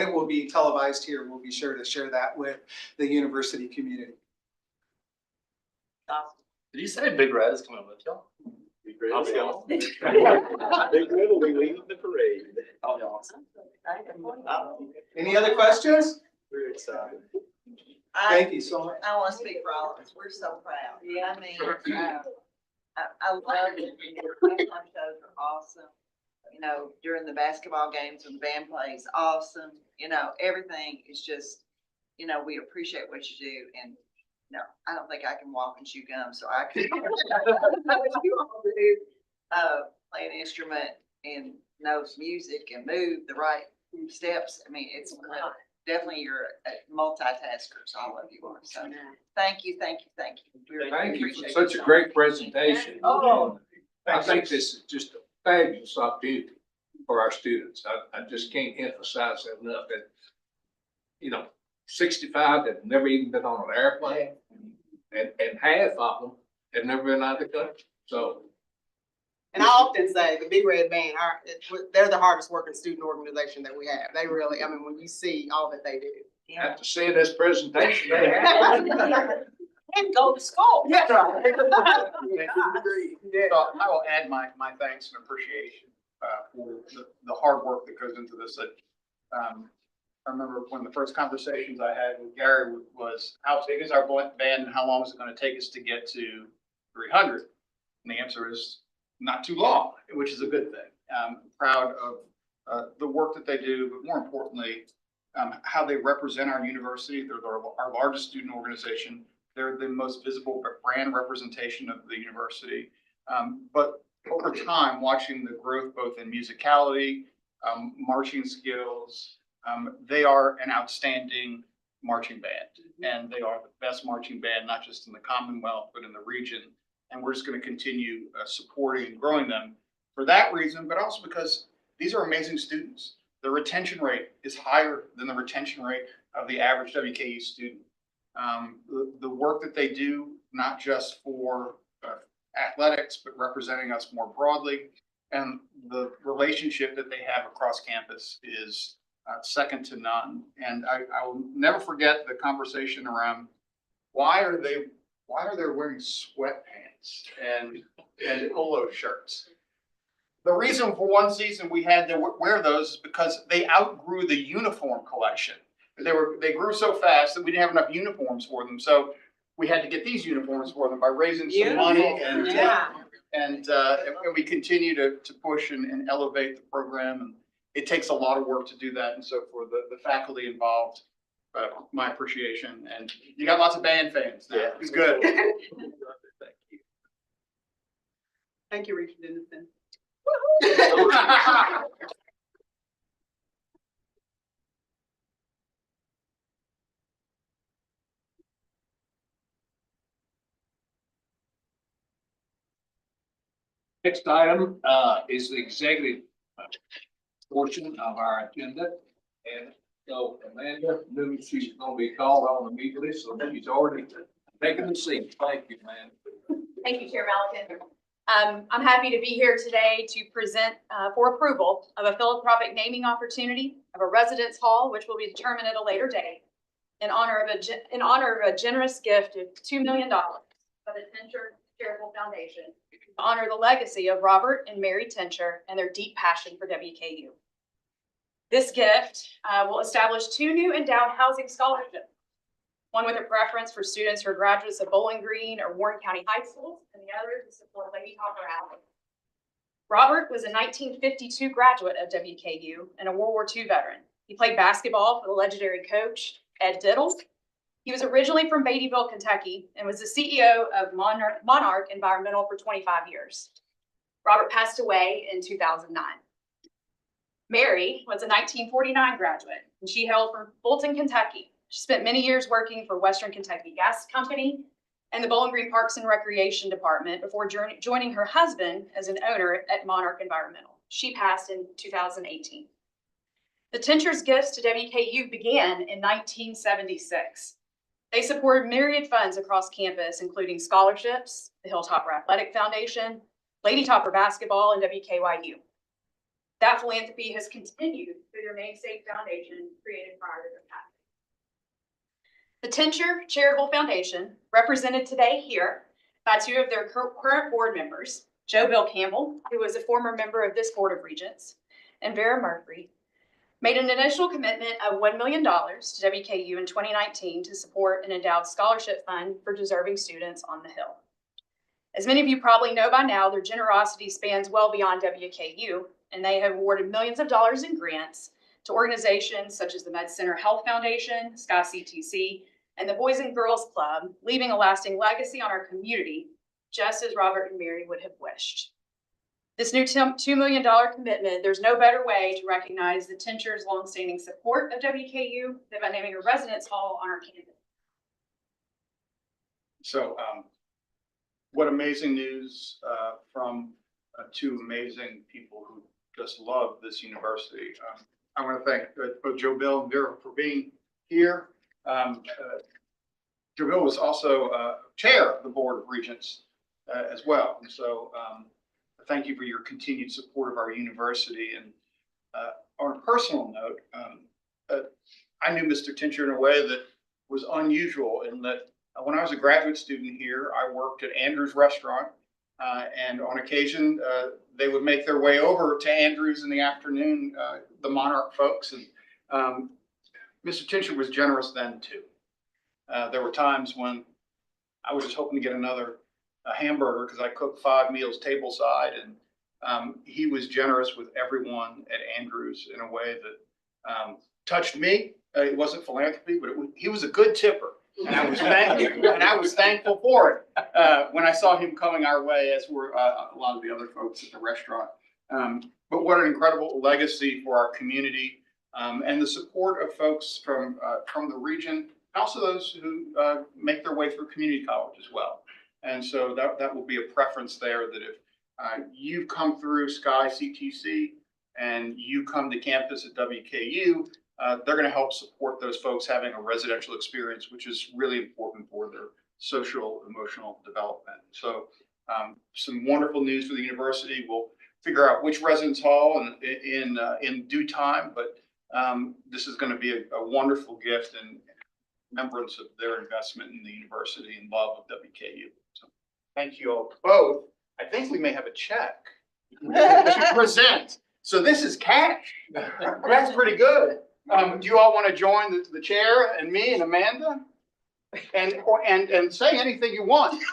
it will be televised here, we'll be sure to share that with the university community. Did you say Big Red is coming with y'all? Big Red will be leading the parade. Oh, y'all. Any other questions? We're excited. Thank you so much. I want to speak for all of us. We're so proud. I mean, I love it. The shows are awesome. You know, during the basketball games when the band plays, awesome. You know, everything is just, you know, we appreciate what you do. And no, I don't think I can walk and chew gum, so I can what you all do, play an instrument and knows music and move the right steps. I mean, it's definitely you're a multitasker, so all of you are. So thank you, thank you, thank you. We Thank you for appreciate such it a so great much. presentation. Oh, I think this is just a fabulous opportunity for our students. I just can't emphasize that enough that, you know, 65 that have never even been on an airplane and half of them have never been out of the country. So. And I often say the Big Red Band, they're the hardest working student organization that we have. They really, I mean, when you see all that they do. After seeing this presentation. And go to school. That's right. So I will add my thanks and appreciation for the hard work that goes into this. I remember one of the first conversations I had with Gary was, how big is our band and how long is it going to take us to get to 300? And the answer is not too long, which is a good thing. I'm proud of the work that they do, but more importantly, how they represent our university. They're our largest student organization. They're the most visible brand representation of the university. But over time, watching the growth both in musicality, marching skills, they are an outstanding marching band, and they are the best marching band, not just in the Commonwealth, but in the region. And we're just going to continue supporting and growing them for that reason, but also because these are amazing students. The retention rate is higher than the retention rate of the average WKU student. The work that they do, not just for athletics, but representing us more broadly, and the relationship that they have across campus is second to none. And I will never forget the conversation around why are they wearing sweatpants and polo shirts? The reason for one season we had to wear those is because they outgrew the uniform collection. They grew so fast that we didn't have enough uniforms for them. So we had to get these uniforms for them by raising some money, and we continue to push and elevate the program. And it takes a lot of work to do that. And so for the faculty involved, my appreciation. And you got lots of band fans now. Yeah. It's good. Thank you, Richard Dennison. Next item is the executive portion of our agenda. And so Amanda knew she's going to be called on immediately, so she's already taken the seat. Thank you, man. Thank you, Chair Malikan. I'm happy to be here today to present for approval of a philanthropic naming opportunity of a residence hall, which will be determined at a later date, in honor of a generous gift of $2 million by the Tincher Charitable Foundation to honor the legacy of Robert and Mary Tincher and their deep passion for WKU. This gift will establish 2 new endowed housing scholarships, one with a preference for students who are graduates of Bowling Green or Warren County High Schools, and the other to support Lady Hopper Alley. Robert was a 1952 graduate of WKU and a World War II veteran. He played basketball for the legendary coach, Ed Diddle. He was originally from Beattyville, Kentucky, and was the CEO of Monarch Environmental for 25 years. Robert passed away in 2009. Mary was a 1949 graduate, and she hailed from Fulton, Kentucky. She spent many years working for Western Kentucky Gas Company and the Bowling Green Parks and Recreation Department before joining her husband as an owner at Monarch Environmental. She passed in 2018. The Tinchers' gifts to WKU began in 1976. They supported myriad funds across campus, including scholarships, the Hilltopper Athletic Foundation, Lady Topper Basketball, and WKYU. That philanthropy has continued through their namesake foundation created prior to their passing. The Tincher Charitable Foundation, represented today here by two of their current board members, Joe Bill Campbell, who was a former member of this Board of Regents, and Vera Murphy, made an initial commitment of $1 million to WKU in 2019 to support an endowed scholarship fund for deserving students on the Hill. As many of you probably know by now, their generosity spans well beyond WKU, and they have awarded millions of dollars in grants to organizations such as the Med Center Health Foundation, Sky CTC, and the Boys and Girls Club, leaving a lasting legacy on our community, just as Robert and Mary would have wished. This new $2 million commitment, there's no better way to recognize the Tinchers' longstanding support of WKU than by naming a residence hall on our campus. So what amazing news from two amazing people who just love this university. I want to thank both Joe Bill and Vera for being here. Joe Bill was also chair of the Board of Regents as well. And so thank you for your continued support of our university. And on a personal note, I knew Mr. Tincher in a way that was unusual in that when I was a graduate student here, I worked at Andrew's Restaurant. And on occasion, they would make their way over to Andrew's in the afternoon, the Monarch folks. And Mr. Tincher was generous then too. There were times when I was just hoping to get another hamburger because I cooked 5 meals tableside, and he was generous with everyone at Andrew's in a way that touched me. It wasn't philanthropy, but he was a good tipper. And I was thankful for it when I saw him coming our way, as were a lot of the other folks at the restaurant. But what an incredible legacy for our community, and the support of folks from the region, also those who make their way through community college as well. And so that will be a preference there, that if you've come through Sky CTC and you come to campus at WKU, they're going to help support those folks having a residential experience, which is really important for their social, emotional development. So some wonderful news for the university. We'll figure out which residence hall in due time, but this is going to be a wonderful gift and remembrance of their investment in the university and love of WKU. So thank you all both. I think we may have a check to present. So this is cash. That's pretty good. Do you all want to join the chair and me and Amanda and say anything you want?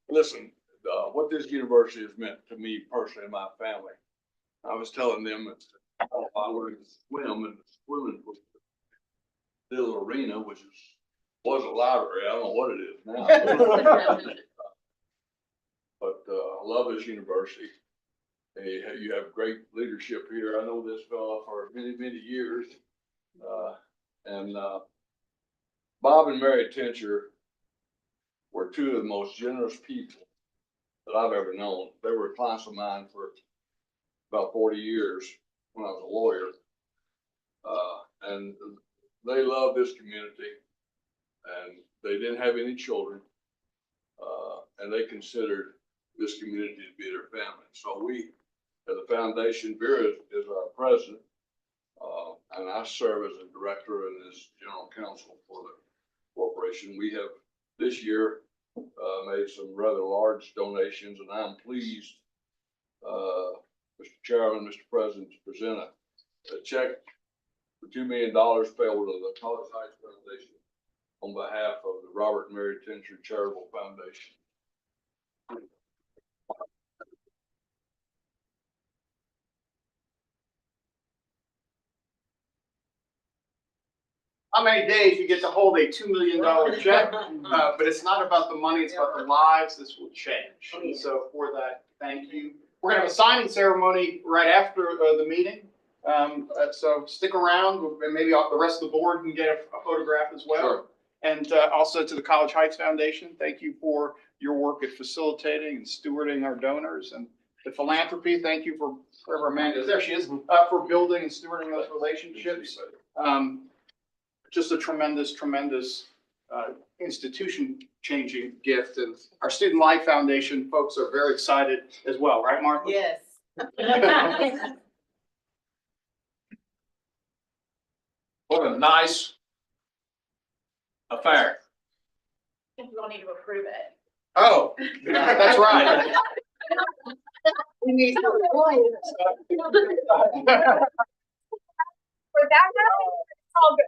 Listen, what this university has meant to me personally and my family. I was telling them that I wanted to swim in the swimming pool, little arena, which was a library. I don't know what it is now. But I love this university. You have great leadership here. I know this fella for many, many years. And Bob and Mary Tincher were two of the most generous people that I've ever known. They were a client of mine for about 40 years when I was a lawyer. And they loved this community, and they didn't have any children. And they considered this community to be their family. So we, as a foundation, Vera is our president, and I serve as a director and as general counsel for the corporation. We have this year made some rather large donations, and I'm pleased, Mr. Chairman, Mr. President, to present a check for $2 million payable to the College Heights Foundation on behalf of the Robert and Mary Tincher Charitable Foundation. How many days you get to hold a $2 million check? But it's not about the money, it's about the lives this will change. And so for that, thank you. We're gonna have a signing ceremony right after the meeting. So stick around, and maybe the rest of the board can get a photograph as well. Sure. And also to the College Heights Foundation, thank you for your work at facilitating and stewarding our donors. And the philanthropy, thank you for wherever Amanda is, there she is, for building and stewarding those relationships. Just a tremendous, tremendous institution-changing gift. And our Student Life Foundation folks are very excited as well, right, Martha? Yes. What a nice affair. We don't need to approve it. Oh, that's right. We need to For that, it's all good.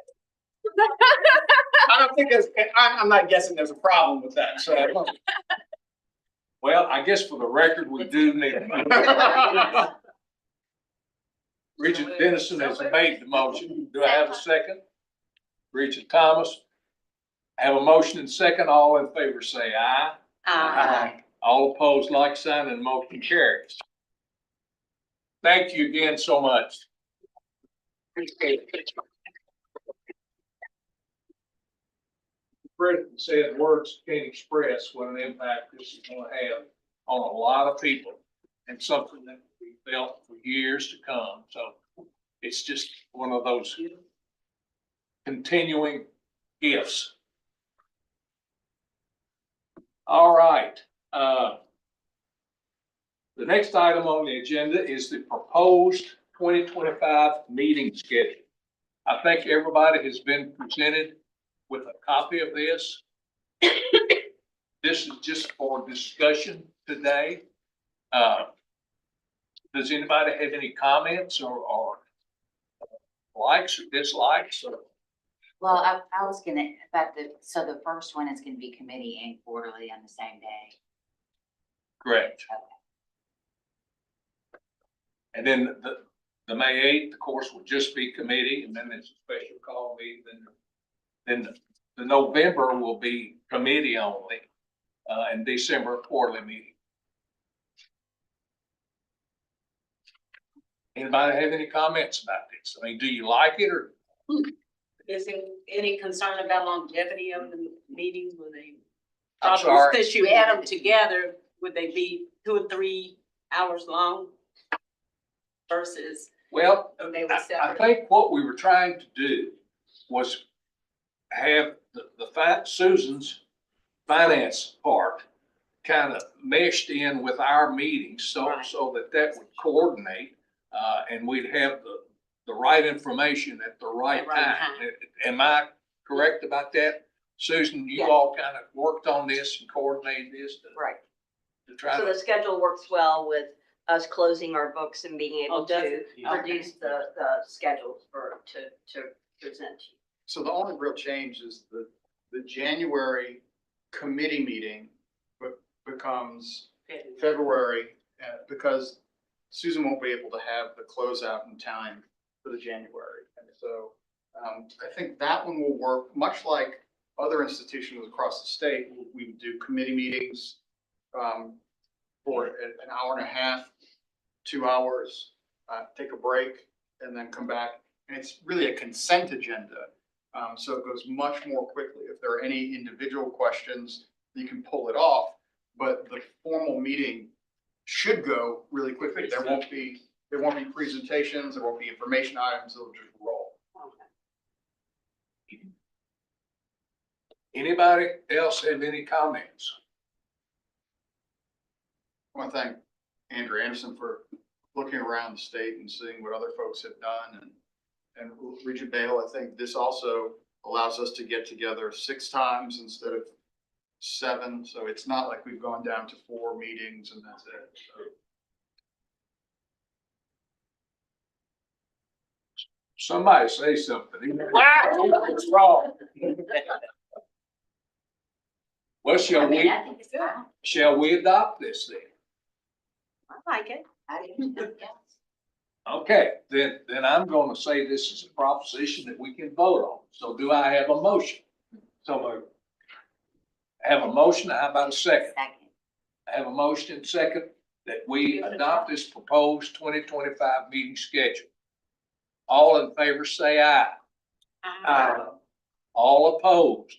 I don't think I'm not guessing there's a problem with that, so. Well, I guess for the record, we do need it. Regent Dennison has made the motion. Do I have a second? Regent Thomas. I have a motion and second. All in favor say aye. Aye. All opposed, like sign, and motion carries. Thank you again so much. President said words can't express what an impact this is going to have on a lot of people, and something that we felt for years to come. So it's just one of those continuing gifts. All right. The next item on the agenda is the proposed 2025 meeting schedule. I think everybody has been presented with a copy of this. This is just for discussion today. Does anybody have any comments or likes or dislikes? Well, I was gonna, so the first one is gonna be committee and quarterly on the same day. Correct. And then the May 8th, of course, will just be committee, and then there's a special call meeting. Then the November will be committee only, and December quarterly meeting. Anybody have any comments about this? I mean, do you like it or? Is there any concern about longevity of the meetings? Will they? I'm sorry. Since you add them together, would they be 2 or 3 hours long versus? Well, They were I separate? think what we were trying to do was have Susan's finance part kind of meshed in with our meetings, so that would coordinate, and we'd have the right information at the right time. Am I correct about that? Susan, you all kind of worked on this and coordinated this Right. to try So to. the schedule works well with us closing our books and being able to produce the schedules to present to you. So the only real change is the January committee meeting becomes February, because Susan won't be able to have the closeout in time for the January. And so I think that one will work much like other institutions across the state. We would do committee meetings for an hour and a half, 2 hours, take a break, and then come back. And it's really a consent agenda. So it goes much more quickly. If there are any individual questions, you can pull it off, but the formal meeting should go really quickly. There won't be presentations, there won't be information items, it'll just roll. Anybody else have any comments? I want to thank Andrew Anderson for looking around the state and seeing what other folks have done. And Regent Bale, I think this also allows us to get together 6 times instead of 7. So it's not like we've gone down to 4 meetings and that's it. So. Somebody say something. What's wrong? Well, I mean, I think it's fine. shall we adopt this then? I like it. I do. Okay, then I'm gonna say this is a proposition that we can vote on. So do I have a motion? So moved. Have a motion, how about a second? Second. I have a motion and second that we adopt this proposed 2025 meeting schedule. All in favor say aye. Aye. All opposed?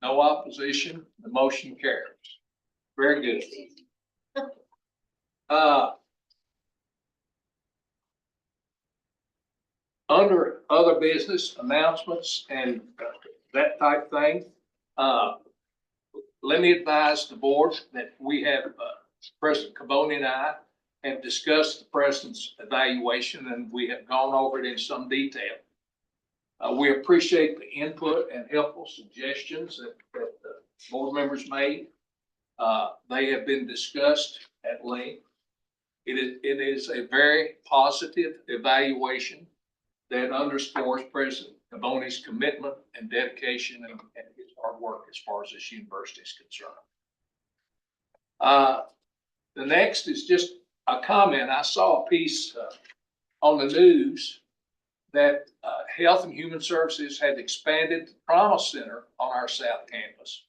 No opposition, the motion carries. Very good. Under other business announcements and that type thing, let me advise the board that we have, President Caboni and I have discussed the president's evaluation, and we have gone over it in some detail. We appreciate the input and helpful suggestions that the board members made. They have been discussed at length. It is a very positive evaluation that underscores President Caboni's commitment and dedication and his hard work as far as this university is concerned. The next is just a comment. I saw a piece on the news that Health and Human Services had expanded the Trauma Center on our South Campus,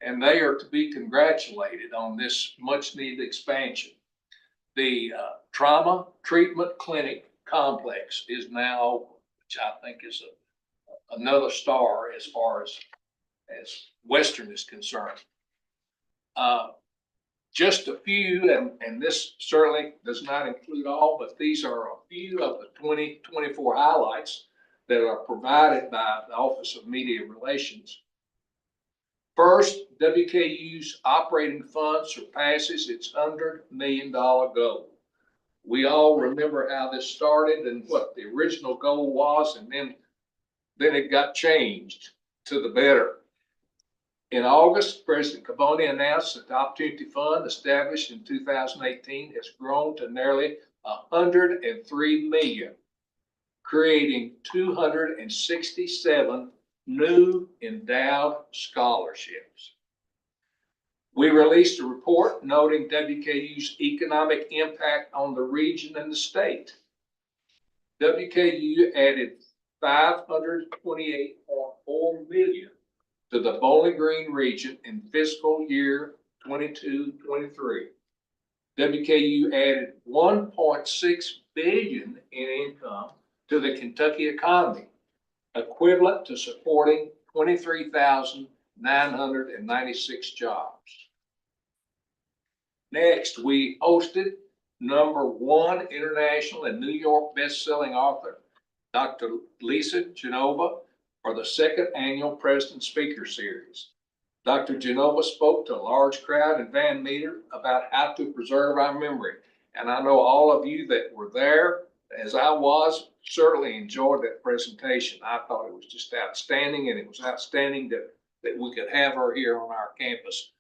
and they are to be congratulated on this much needed expansion. The Trauma Treatment Clinic complex is now, which I think is another star as far as Western is concerned. Just a few, and this certainly does not include all, but these are a few of the 2024 highlights that are provided by the Office of Media Relations. First, WKU's operating fund surpasses its $100 million goal. We all remember how this started and what the original goal was, and then it got changed to the better. In August, President Caboni announced that the Opportunity Fund, established in 2018, has grown to nearly $103 million, creating 267 new endowed scholarships. We released a report noting WKU's economic impact on the region and the state. WKU added $528.4 million to the Bowling Green region in fiscal year 22-23. WKU added $1.6 billion in income to the Kentucky economy, equivalent to supporting 23,996 jobs. Next, we hosted #1 international and New York best-selling author, Dr. Lisa Genova, for the second annual President Speaker Series. Dr. Genova spoke to a large crowd in Van Meter about how to preserve our memory. And I know all of you that were there, as I was, certainly enjoyed that presentation. I thought it was just outstanding, and it was outstanding that we could have her here on our campus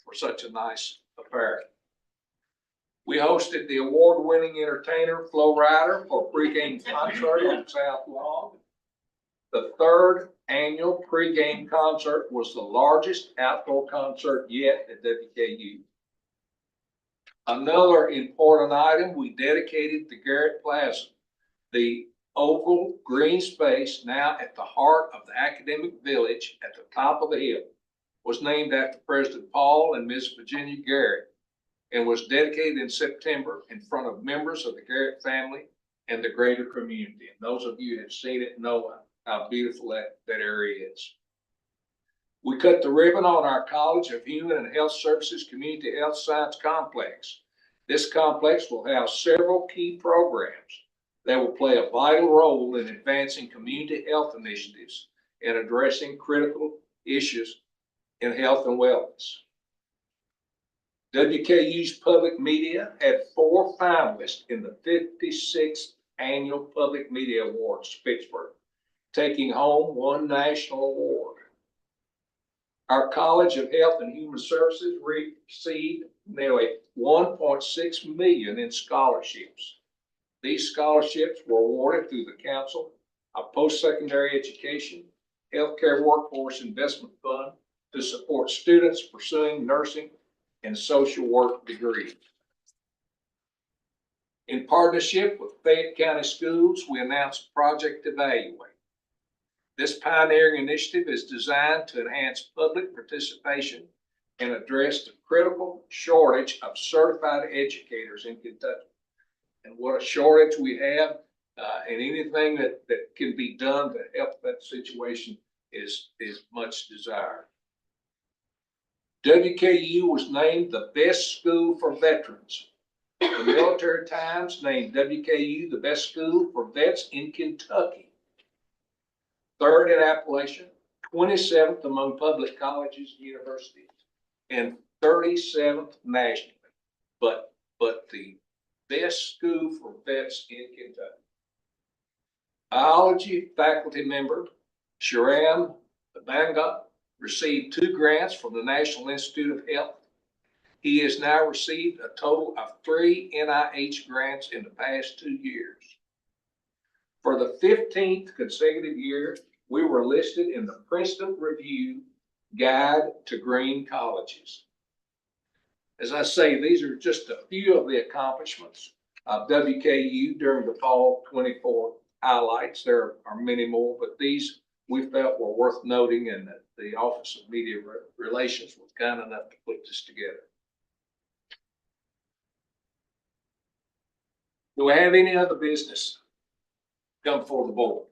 for such a nice affair. We hosted the award-winning entertainer Flo Rida for a pregame concert on South Lawn. The third annual pregame concert was the largest outdoor concert yet at WKU. Another important item, we dedicated the Garrett Plaza, the oval green space now at the heart of the academic village at the top of the hill, was named after President Paul and Miss Virginia Garrett, and was dedicated in September in front of members of the Garrett family and the greater community. And those of you who have seen it know how beautiful that area is. We cut the ribbon on our College of Human and Health Services Community Health Science Complex. This complex will have several key programs that will play a vital role in advancing community health initiatives and addressing critical issues in health and wellness. WKU's public media had 4 finalists in the 56th Annual Public Media Awards, Pittsburgh, taking home 1 national award. Our College of Health and Human Services received nearly $1.6 million in scholarships. These scholarships were awarded through the Council of Post-Secondary Education, Healthcare Workforce Investment Fund, to support students pursuing nursing and social work degrees. In partnership with Fayette County Schools, we announced Project Evaluate. This pioneering initiative is designed to enhance public participation and address the critical shortage of certified educators in Kentucky. And what a shortage we have, and anything that can be done to help that situation is much desired. WKU was named the best school for veterans. The Military Times named WKU the best school for vets in Kentucky. 3rd in Appalachia, 27th among public colleges and universities, and 37th nationally. But the best school for vets in Kentucky. Biology faculty member Sharam Banga received 2 grants from the National Institute of Health. He has now received a total of 3 NIH grants in the past 2 years. For the 15th consecutive year, we were listed in the Princeton Review Guide to Green Colleges. As I say, these are just a few of the accomplishments of WKU during the fall 24 highlights. There are many more, but these we felt were worth noting, and that the Office of Media Relations was kind enough to put this together. Do we have any other business come before the board?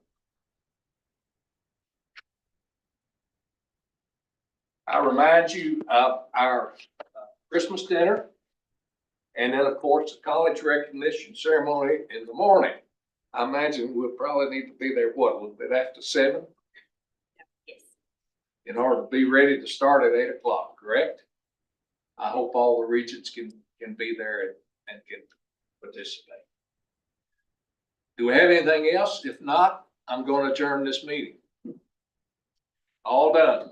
I remind you of our Christmas dinner, and then of course the college recognition ceremony in the morning. I imagine we'll probably need to be there, what, a little bit after 7? Yes. In order to be ready to start at 8 o'clock, correct? I hope all the Regents can be there and can participate. Do we have anything else? If not, I'm going to adjourn this meeting. All done.